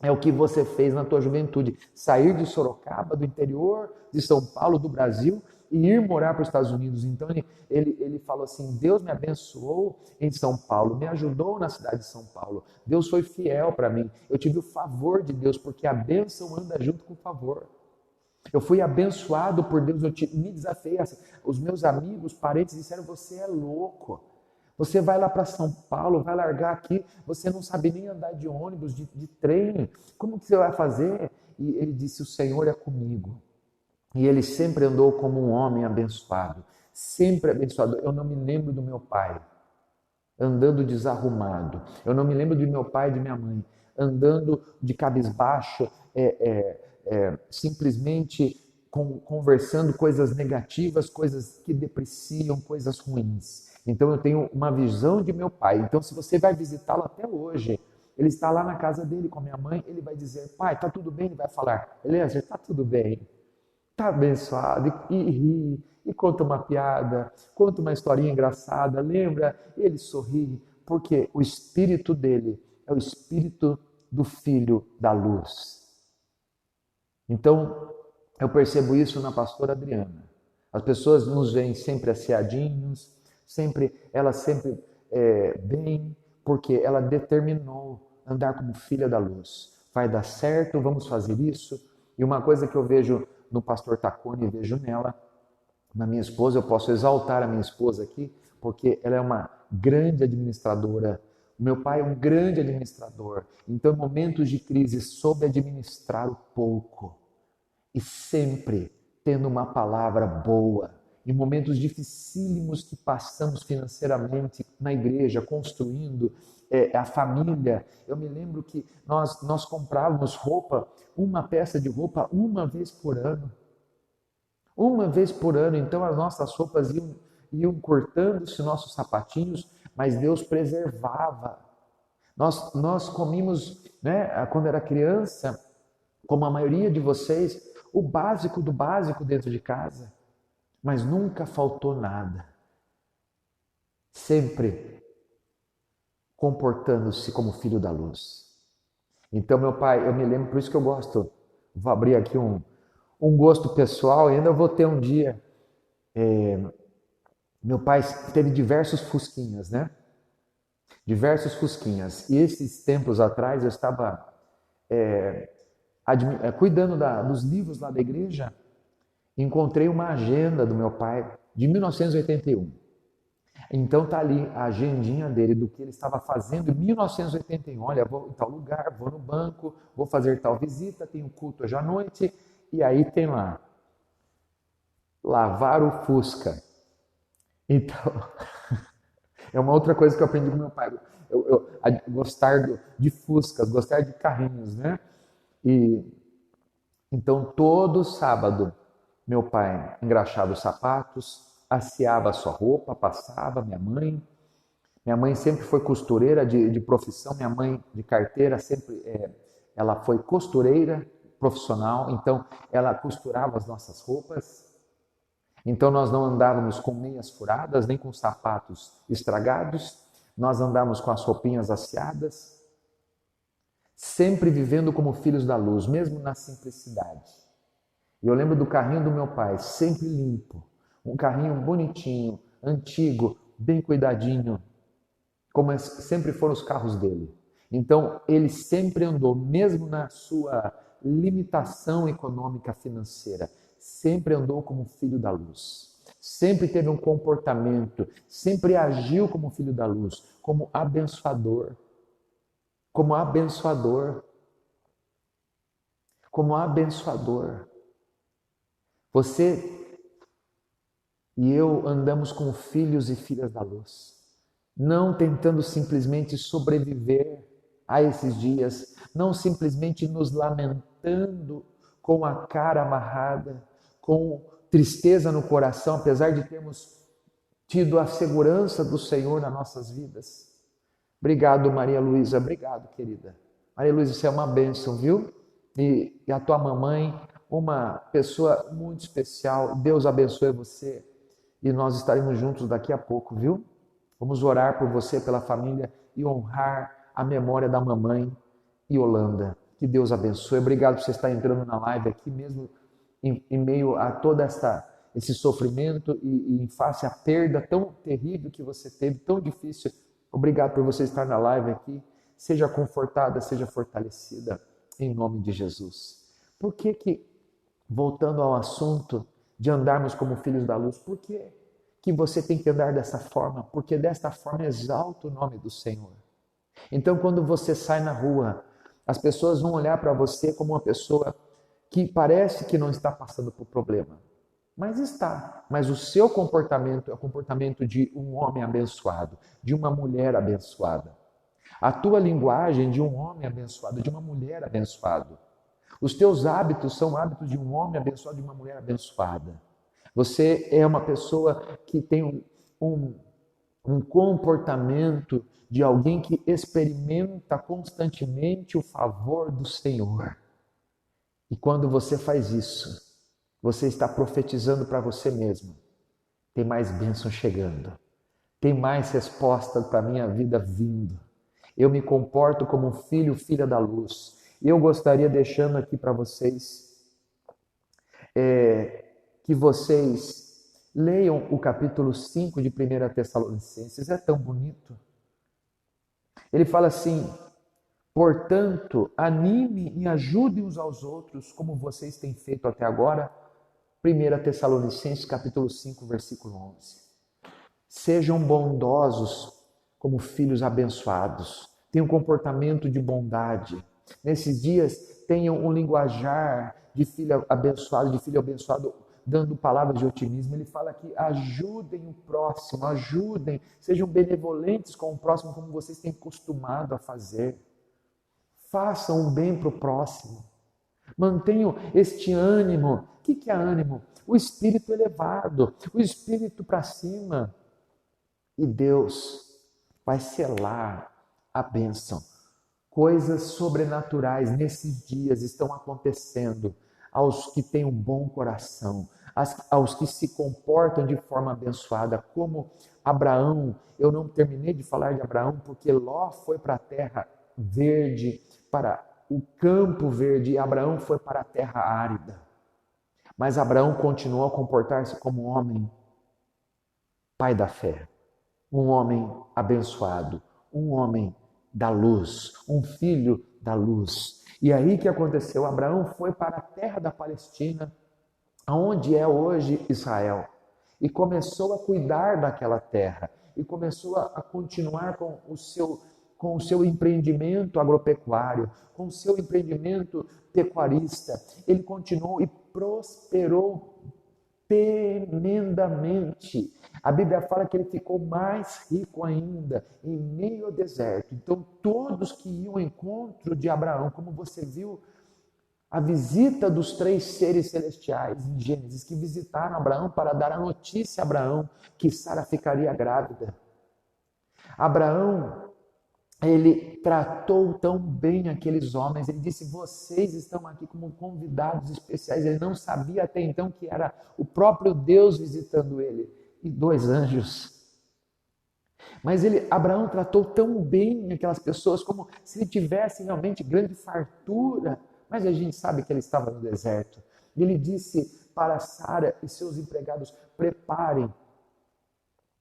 é o que você fez na tua juventude, sair de Sorocaba, do interior de São Paulo, do Brasil, e ir morar para os Estados Unidos. Então ele falou assim, Deus me abençoou em São Paulo, me ajudou na cidade de São Paulo, Deus foi fiel para mim, eu tive o favor de Deus, porque a bênção anda junto com o favor. Eu fui abençoado por Deus, me desafiei. Os meus amigos, parentes disseram, você é louco. Você vai lá para São Paulo, vai largar aqui, você não sabe nem andar de ônibus, de trem, como que você vai fazer? E ele disse, o Senhor é comigo. E ele sempre andou como um homem abençoado, sempre abençoado. Eu não me lembro do meu pai andando desarrumado, eu não me lembro do meu pai e de minha mãe andando de cabisbaixo, simplesmente conversando coisas negativas, coisas que depreciam, coisas ruins. Então eu tenho uma visão de meu pai. Então se você vai visitá-lo até hoje, ele está lá na casa dele com a minha mãe, ele vai dizer, pai, tá tudo bem? Ele vai falar, Eliezer, tá tudo bem, tá abençoado, e ri, e conta uma piada, conta uma historinha engraçada, lembra? Ele sorri, porque o espírito dele é o espírito do filho da luz. Então, eu percebo isso na pastora Adriana. As pessoas nos veem sempre asseadinhos, ela sempre bem, porque ela determinou andar como filha da luz. Vai dar certo, vamos fazer isso. E uma coisa que eu vejo no pastor Tacone, vejo nela, na minha esposa, eu posso exaltar a minha esposa aqui, porque ela é uma grande administradora. O meu pai é um grande administrador. Então, em momentos de crise, soube administrar o pouco. E sempre tendo uma palavra boa. Em momentos dificílimos que passamos financeiramente na igreja, construindo a família. Eu me lembro que nós comprávamos roupa, uma peça de roupa, uma vez por ano. Uma vez por ano, então as nossas roupas iam cortando-se, nossos sapatinhos, mas Deus preservava. Nós comíamos, né, quando era criança, como a maioria de vocês, o básico do básico dentro de casa. mas nunca faltou nada. Sempre comportando-se como filho da luz. Então, meu pai, eu me lembro, por isso que eu gosto, vou abrir aqui um gosto pessoal, e ainda vou ter um dia. Meu pai teve diversos fusquinhas, né? Diversos fusquinhas. E esses tempos atrás eu estava cuidando dos livros lá da igreja, encontrei uma agenda do meu pai de 1981. Então tá ali a agendinha dele do que ele estava fazendo em 1981. Olha, vou em tal lugar, vou no banco, vou fazer tal visita, tem um culto hoje à noite, e aí tem lá, lavar o Fusca. Então, é uma outra coisa que eu aprendi com meu pai. Gostar de Fuscas, gostar de carrinhos, né? E então todo sábado meu pai engraxava os sapatos, asseava a sua roupa, passava, minha mãe. Minha mãe sempre foi costureira de profissão, minha mãe de carteira sempre ela foi costureira profissional, então ela costurava as nossas roupas. Então nós não andávamos com meias furadas, nem com sapatos estragados, nós andávamos com as roupinhas asseadas, sempre vivendo como filhos da luz, mesmo na simplicidade. E eu lembro do carrinho do meu pai, sempre limpo, um carrinho bonitinho, antigo, bem cuidadinho, como sempre foram os carros dele. Então ele sempre andou, mesmo na sua limitação econômica financeira, sempre andou como filho da luz. Sempre teve um comportamento, sempre agiu como filho da luz, como abençoador. Como abençoador. Como abençoador. Você e eu andamos como filhos e filhas da luz, não tentando simplesmente sobreviver a esses dias, não simplesmente nos lamentando com a cara amarrada, com tristeza no coração, apesar de termos tido a segurança do Senhor nas nossas vidas. Obrigado, Maria Luísa, obrigado, querida. Maria Luísa, você é uma bênção, viu? E a tua mamãe, uma pessoa muito especial. Deus abençoe você e nós estaremos juntos daqui a pouco, viu? Vamos orar por você, pela família e honrar a memória da mamãe Yolanda. Que Deus abençoe. Obrigado por você estar entrando na live aqui mesmo em meio a todo esse sofrimento e em face à perda tão terrível que você teve, tão difícil. Obrigado por você estar na live aqui. Seja confortada, seja fortalecida, em nome de Jesus. Por que, voltando ao assunto de andarmos como filhos da luz, por que você tem que andar dessa forma? Porque desta forma exalta o nome do Senhor. Então, quando você sai na rua, as pessoas vão olhar para você como uma pessoa que parece que não está passando por problema. Mas está. Mas o seu comportamento é o comportamento de um homem abençoado, de uma mulher abençoada. A tua linguagem de um homem abençoado, de uma mulher abençoada. Os teus hábitos são hábitos de um homem abençoado, de uma mulher abençoada. Você é uma pessoa que tem um comportamento de alguém que experimenta constantemente o favor do Senhor. E quando você faz isso, você está profetizando para você mesmo. Tem mais bênção chegando. Tem mais resposta para a minha vida vindo. Eu me comporto como um filho, filha da luz. E eu gostaria, deixando aqui para vocês, que vocês leiam o capítulo 5 de 1 Tessalonicenses. É tão bonito. Ele fala assim: portanto, anime e ajude uns aos outros, como vocês têm feito até agora. 1 Tessalonicenses, capítulo 5, versículo 11. Sejam bondosos como filhos abençoados. Tenham um comportamento de bondade. Nesses dias, tenham um linguajar de filho abençoado, dando palavras de otimismo. Ele fala que ajudem o próximo, ajudem, sejam benevolentes com o próximo, como vocês têm costumado a fazer. Façam o bem para o próximo. Mantenham este ânimo. O que é ânimo? O espírito elevado, o espírito para cima. E Deus vai selar a bênção. Coisas sobrenaturais nesses dias estão acontecendo. aos que têm um bom coração, aos que se comportam de forma abençoada, como Abraão. Eu não terminei de falar de Abraão porque Ló foi para a terra verde, para o campo verde, e Abraão foi para a terra árida. Mas Abraão continuou a comportar-se como um homem pai da fé, um homem abençoado, um homem da luz, um filho da luz. E aí que aconteceu? Abraão foi para a terra da Palestina, onde é hoje Israel, e começou a cuidar daquela terra, e começou a continuar com o seu empreendimento agropecuário, com o seu empreendimento pecuarista. Ele continuou e prosperou tremendamente. A Bíblia fala que ele ficou mais rico ainda em meio ao deserto. Então, todos que iam ao encontro de Abraão, como você viu, a visita dos 3 seres celestiais em Gênesis, que visitaram Abraão para dar a notícia a Abraão que Sara ficaria grávida. Abraão, ele tratou tão bem aqueles homens, ele disse: vocês estão aqui como convidados especiais. Ele não sabia até então que era o próprio Deus visitando ele, e 2 anjos. Mas Abraão tratou tão bem aquelas pessoas, como se ele tivesse realmente grande fartura. Mas a gente sabe que ele estava no deserto. E ele disse para Sara e seus empregados: preparem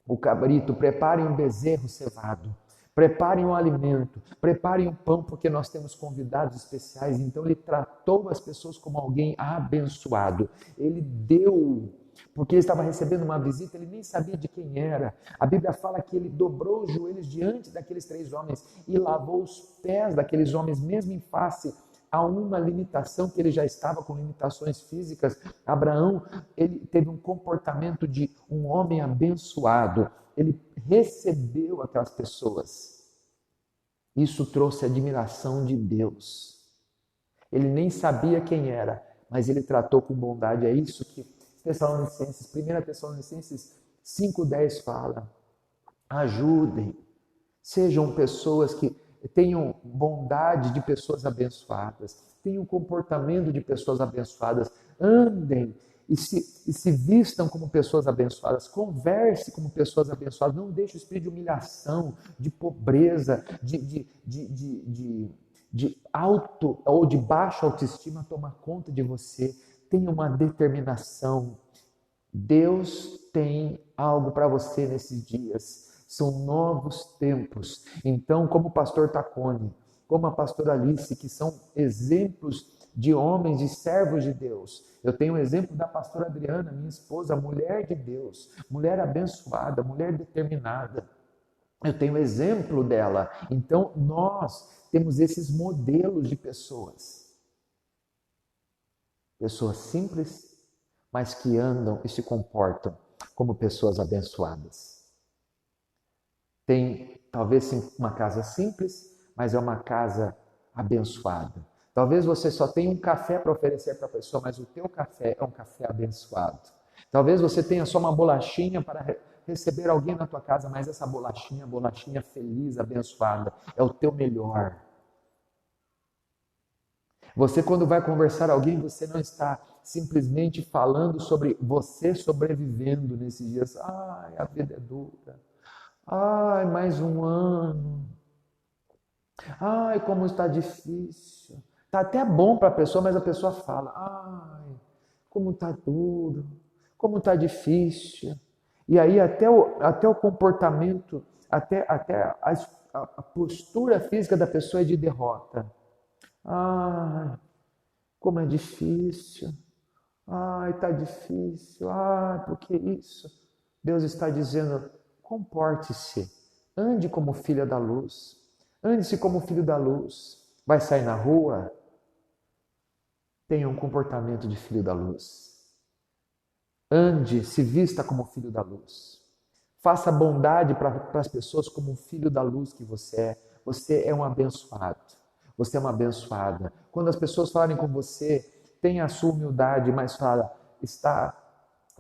o cabrito, preparem um bezerro cevado, preparem o alimento, preparem o pão, porque nós temos convidados especiais. Então ele tratou as pessoas como alguém abençoado. Ele deu, porque ele estava recebendo uma visita, ele nem sabia de quem era. A Bíblia fala que ele dobrou os joelhos diante daqueles 3 homens e lavou os pés daqueles homens, mesmo em face a uma limitação, que ele já estava com limitações físicas. Abraão, ele teve um comportamento de um homem abençoado. Ele recebeu aquelas pessoas. Isso trouxe admiração de Deus. Ele nem sabia quem era, mas ele tratou com bondade. É isso que 1 Tessalonicenses 5,10 fala. Ajudem, sejam pessoas que tenham bondade de pessoas abençoadas, tenham comportamento de pessoas abençoadas, andem e se vistam como pessoas abençoadas, converse como pessoas abençoadas, não deixe o espírito de humilhação, de pobreza, de alto ou de baixa autoestima tomar conta de você. Tenha uma determinação. Deus tem algo para você nesses dias. São novos tempos. Então, como o pastor Tacone, como a pastora Alice, que são exemplos de homens e servos de Deus. Eu tenho o exemplo da pastora Adriana, minha esposa, mulher de Deus, mulher abençoada, mulher determinada. Eu tenho o exemplo dela. Então, nós temos esses modelos de pessoas. Pessoas simples, mas que andam e se comportam como pessoas abençoadas. Tem talvez uma casa simples, mas é uma casa abençoada. Talvez você só tenha um café para oferecer para a pessoa, mas o teu café é um café abençoado. Talvez você tenha só uma bolachinha para receber alguém na tua casa, mas essa bolachinha feliz, abençoada, é o teu melhor. Você, quando vai conversar com alguém, você não está simplesmente falando sobre você sobrevivendo nesses dias. Ai, a vida é dura. Ai, mais um ano. Ai, como está difícil. Está até bom para a pessoa, mas a pessoa fala: ai, como está duro, como está difícil. E aí até o comportamento, até a postura física da pessoa é de derrota. Ai, como é difícil. Ai, está difícil. Ai, por que isso? Deus está dizendo: comporte-se, ande como filha da luz, ande-se como filho da luz. Vai sair na rua? Tenha um comportamento de filho da luz. Ande, se vista como filho da luz. Faça bondade para as pessoas como um filho da luz que você é. Você é um abençoado. Você é uma abençoada. Quando as pessoas falarem com você, tenha a sua humildade, mas fala: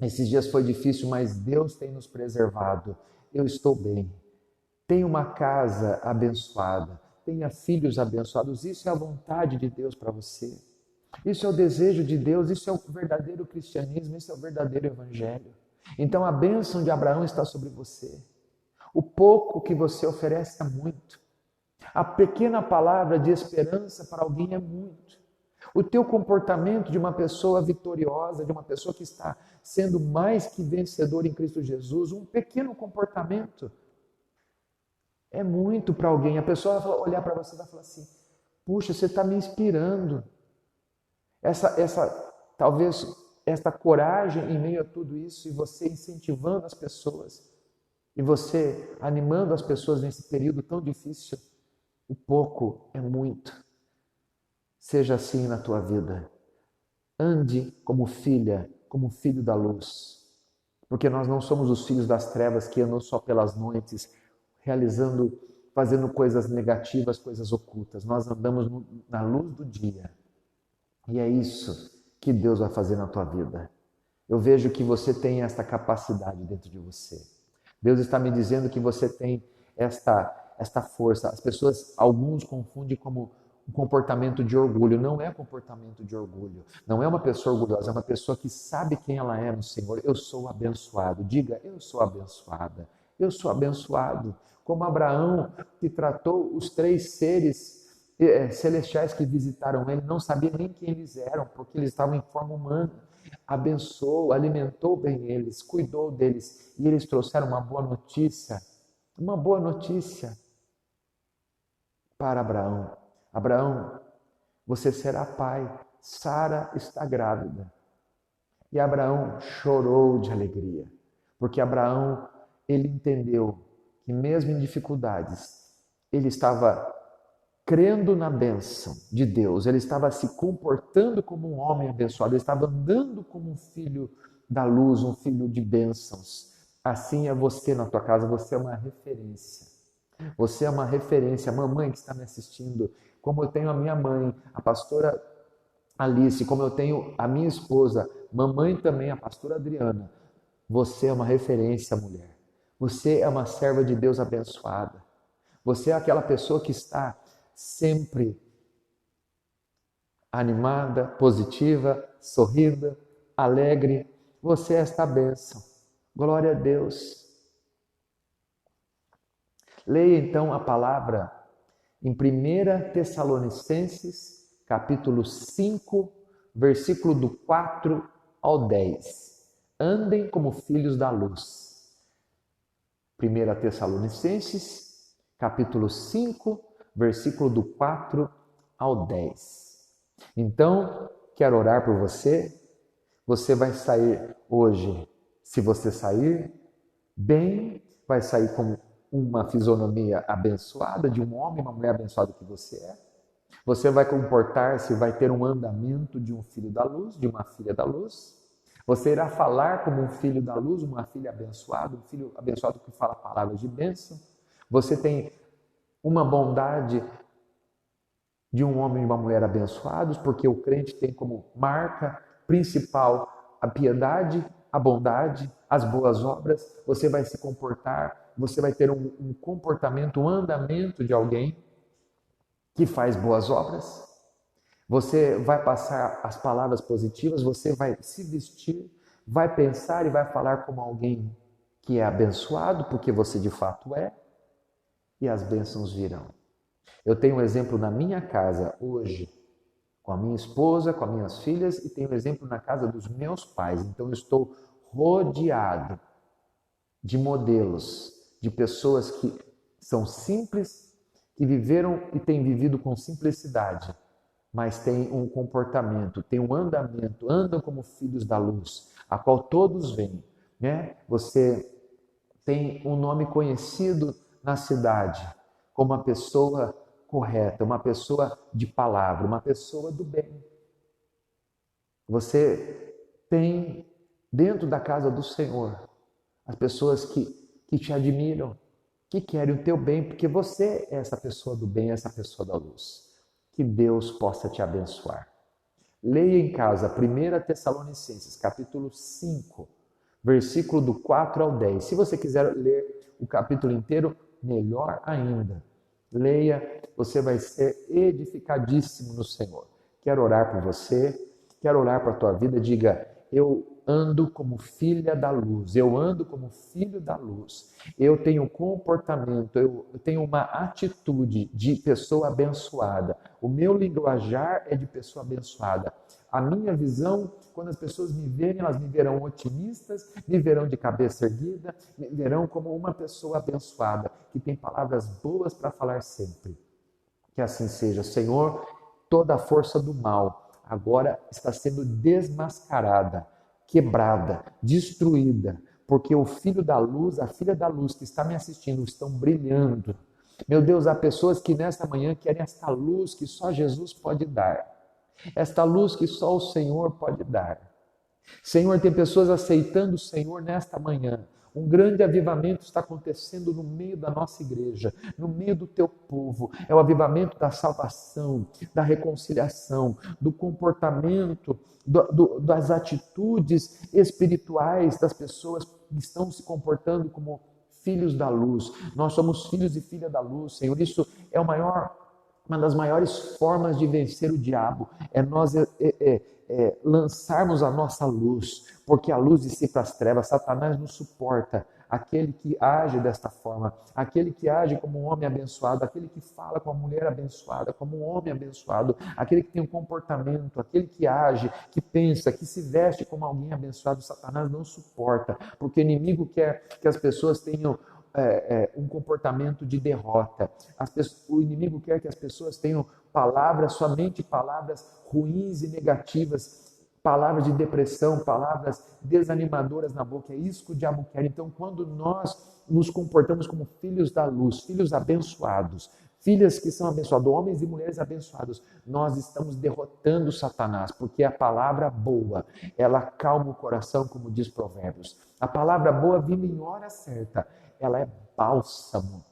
esses dias foi difícil, mas Deus tem nos preservado. Eu estou bem. Tenha uma casa abençoada. Tenha filhos abençoados. Isso é a vontade de Deus para você. Isso é o desejo de Deus, isso é o verdadeiro cristianismo, isso é o verdadeiro evangelho. Então a bênção de Abraão está sobre você. O pouco que você oferece é muito. A pequena palavra de esperança para alguém é muito. O teu comportamento de uma pessoa vitoriosa, de uma pessoa que está sendo mais que vencedor em Cristo Jesus, um pequeno comportamento é muito para alguém. A pessoa vai olhar para você e vai falar assim: puxa, você está me inspirando. Talvez esta coragem em meio a tudo isso, e você incentivando as pessoas, e você animando as pessoas nesse período tão difícil. O pouco é muito. Seja assim na tua vida. Ande como filha, como filho da luz. Porque nós não somos os filhos das trevas que andam só pelas noites, fazendo coisas negativas, coisas ocultas. Nós andamos na luz do dia. E é isso que Deus vai fazer na tua vida. Eu vejo que você tem esta capacidade dentro de você. Deus está me dizendo que você tem esta força. As pessoas, alguns confundem como um comportamento de orgulho. Não é comportamento de orgulho. Não é uma pessoa orgulhosa, é uma pessoa que sabe quem ela é no Senhor. Eu sou abençoado. Diga, eu sou abençoada. Eu sou abençoado. Como Abraão, que tratou os 3 seres celestiais que visitaram ele, não sabia nem quem eles eram, porque eles estavam em forma humana. Abençoou, alimentou bem eles, cuidou deles, e eles trouxeram uma boa notícia para Abraão. Abraão, você será pai, Sara está grávida. E Abraão chorou de alegria, porque Abraão, ele entendeu que mesmo em dificuldades, ele estava crendo na bênção de Deus, ele estava se comportando como um homem abençoado, ele estava andando como um filho da luz, um filho de bênçãos. Assim é você na tua casa, você é uma referência. Você é uma referência, mamãe que está me assistindo, como eu tenho a minha mãe, a pastora Alice, como eu tenho a minha esposa, mamãe também, a pastora Adriana. Você é uma referência, mulher. Você é uma serva de Deus abençoada. Você é aquela pessoa que está sempre animada, positiva, sorrida, alegre. Você é esta bênção. Glória a Deus. Leia então a palavra em 1 Tessalonicenses, capítulo 5, versículo do 4 ao 10. Andem como filhos da luz. 1 Tessalonicenses, capítulo 5, versículo do 4 ao 10. Então, quero orar por você. Você vai sair hoje, se você sair bem, vai sair com uma fisionomia abençoada, de um homem, uma mulher abençoada que você é. Você vai comportar-se, vai ter um andamento de um filho da luz, de uma filha da luz. Você irá falar como um filho da luz, uma filha abençoada, um filho abençoado que fala palavras de bênção. Você tem uma bondade de um homem e uma mulher abençoados, porque o crente tem como marca principal a piedade, a bondade, as boas obras. Você vai se comportar, você vai ter um comportamento, um andamento de alguém que faz boas obras. Você vai passar as palavras positivas, você vai se vestir, vai pensar e vai falar como alguém que é abençoado, porque você de fato é, e as bênçãos virão. Eu tenho um exemplo na minha casa hoje, com a minha esposa, com as minhas filhas, e tenho um exemplo na casa dos meus pais. Então eu estou rodeado de modelos, de pessoas que são simples, que viveram e têm vivido com simplicidade, mas têm um comportamento, têm um andamento, andam como filhos da luz, a qual todos veem, né? Você tem um nome conhecido na cidade como uma pessoa correta, uma pessoa de palavra, uma pessoa do bem. Você tem dentro da casa do Senhor as pessoas que te admiram, que querem o teu bem, porque você é essa pessoa do bem, essa pessoa da luz. Que Deus possa te abençoar. Leia em casa 1 Tessalonicenses, capítulo 5, versículo do 4 ao 10. Se você quiser ler o capítulo inteiro, melhor ainda. Leia, você vai ser edificadíssimo no Senhor. Quero orar por você, quero orar para a tua vida. Diga, eu ando como filha da luz, eu ando como filho da luz. Eu tenho comportamento, eu tenho uma atitude de pessoa abençoada. O meu linguajar é de pessoa abençoada. A minha visão, quando as pessoas me verem, elas me verão otimistas, me verão de cabeça erguida, me verão como uma pessoa abençoada, que tem palavras boas para falar sempre. Que assim seja, Senhor. Toda a força do mal agora está sendo desmascarada, quebrada, destruída, porque o filho da luz, a filha da luz que está me assistindo, estão brilhando. Meu Deus, há pessoas que nesta manhã querem esta luz que só Jesus pode dar, esta luz que só o Senhor pode dar. Senhor, tem pessoas aceitando o Senhor nesta manhã. Um grande avivamento está acontecendo no meio da nossa igreja, no meio do teu povo. É o avivamento da salvação, da reconciliação, do comportamento, das atitudes espirituais das pessoas que estão se comportando como filhos da luz. Nós somos filhos e filhas da luz, Senhor. Isso é uma das maiores formas de vencer o diabo. É nós lançarmos a nossa luz, porque a luz dissipa as trevas. Satanás não suporta aquele que age desta forma, aquele que age como um homem abençoado, aquele que fala com a mulher abençoada, como um homem abençoado, aquele que tem um comportamento, aquele que age, que pensa, que se veste como alguém abençoado. Satanás não suporta, porque o inimigo quer que as pessoas tenham um comportamento de derrota. O inimigo quer que as pessoas tenham palavras, somente palavras ruins e negativas, palavras de depressão, palavras desanimadoras na boca. É isso que o diabo quer. Então, quando nós nos comportamos como filhos da luz, filhos abençoados, filhas que são abençoadas, homens e mulheres abençoados, nós estamos derrotando Satanás, porque a palavra boa, ela acalma o coração, como diz Provérbios. A palavra boa vindo em hora certa, ela é bálsamo.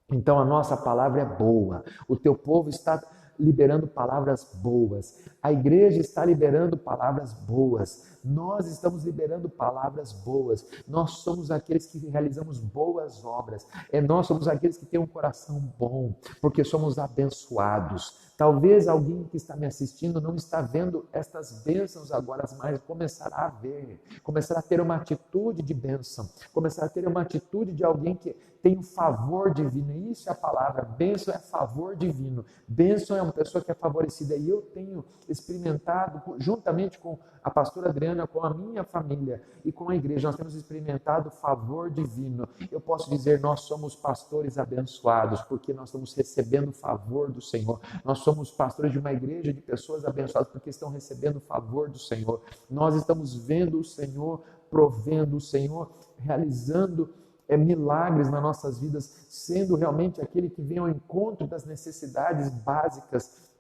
Então a nossa palavra é boa. O teu povo está liberando palavras boas. A igreja está liberando palavras boas. Nós estamos liberando palavras boas. Nós somos aqueles que realizamos boas obras. Nós somos aqueles que têm um coração bom, porque somos abençoados. Talvez alguém que está me assistindo não está vendo estas bênçãos agora, mas começará a ver, começará a ter uma atitude de bênção, começará a ter uma atitude de alguém que tem um favor divino. E isso é a palavra, bênção é favor divino. Bênção é uma pessoa que é favorecida. E eu tenho experimentado, juntamente com a pastora Adriana, com a minha família e com a igreja, nós temos experimentado favor divino. Eu posso dizer, nós somos pastores abençoados, porque nós estamos recebendo o favor do Senhor. Nós somos pastores de uma igreja de pessoas abençoadas, porque estão recebendo o favor do Senhor. Nós estamos vendo o Senhor provendo, o Senhor realizando milagres nas nossas vidas, sendo realmente aquele que vem ao encontro das necessidades básicas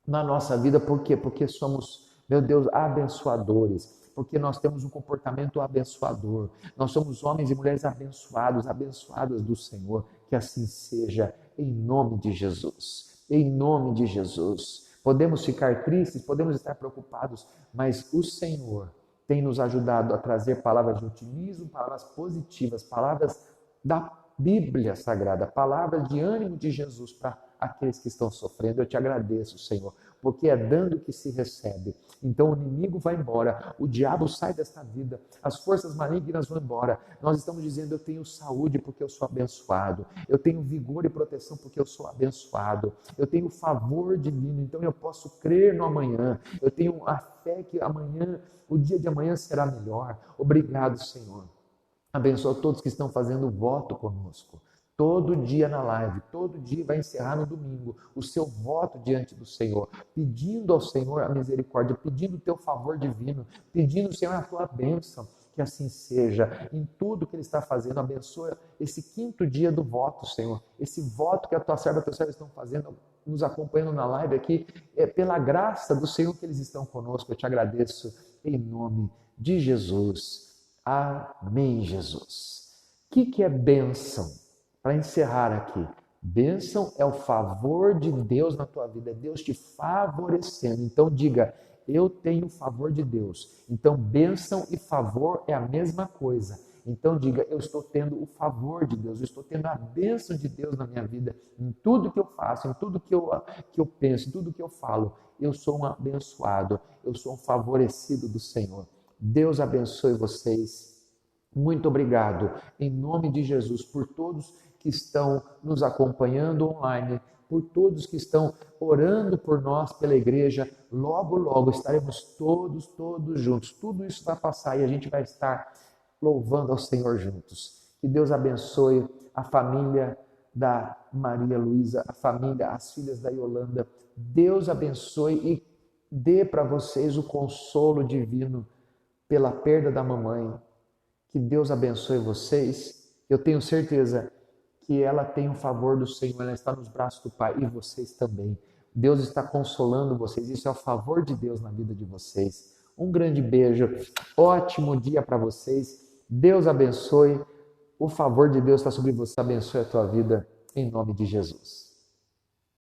na nossa vida. Por quê? Porque somos, meu Deus, abençoadores, porque nós temos um comportamento abençoador, nós somos homens e mulheres abençoados, abençoadas do Senhor. Que assim seja, em nome de Jesus, em nome de Jesus. Podemos ficar tristes, podemos estar preocupados, mas o Senhor tem nos ajudado a trazer palavras de otimismo, palavras positivas, palavras da Bíblia Sagrada, palavras de ânimo de Jesus para aqueles que estão sofrendo. Eu te agradeço, Senhor, porque é dando que se recebe. Então o inimigo vai embora, o diabo sai desta vida, as forças malignas vão embora. Nós estamos dizendo, eu tenho saúde porque eu sou abençoado, eu tenho vigor e proteção porque eu sou abençoado, eu tenho favor divino, então eu posso crer no amanhã, eu tenho a fé que amanhã, o dia de amanhã será melhor. Obrigado, Senhor. Abençoa todos que estão fazendo voto conosco. Todo dia na live, todo dia vai encerrar no domingo o seu voto diante do Senhor, pedindo ao Senhor a misericórdia, pedindo o teu favor divino, pedindo, Senhor, a tua bênção. Que assim seja em tudo que ele está fazendo. Abençoa esse quinto dia do voto, Senhor. Esse voto que a tua serva e a tua serva estão fazendo, nos acompanhando na live aqui, pela graça do Senhor que eles estão conosco. Eu te agradeço em nome de Jesus. Amém, Jesus. O que é bênção? Para encerrar aqui, bênção é o favor de Deus na tua vida, é Deus te favorecendo. Então diga, eu tenho o favor de Deus. Então bênção e favor é a mesma coisa. Então diga, eu estou tendo o favor de Deus, eu estou tendo a bênção de Deus na minha vida, em tudo que eu faço, em tudo que eu penso, em tudo que eu falo. Eu sou um abençoado, eu sou um favorecido do Senhor. Deus abençoe vocês. Muito obrigado, em nome de Jesus, por todos que estão nos acompanhando online, por todos que estão orando por nós, pela igreja. Logo, logo estaremos todos juntos. Tudo isso vai passar e a gente vai estar louvando ao Senhor juntos. Que Deus abençoe a família da Maria Luísa, a família, as filhas da Yolanda. Deus abençoe e dê para vocês o consolo divino pela perda da mamãe. Que Deus abençoe vocês. Eu tenho certeza que ela tem o favor do Senhor, ela está nos braços do Pai e vocês também. Deus está consolando vocês, isso é o favor de Deus na vida de vocês. Um grande beijo, ótimo dia para vocês. Deus abençoe, o favor de Deus está sobre você, abençoe a tua vida, em nome de Jesus.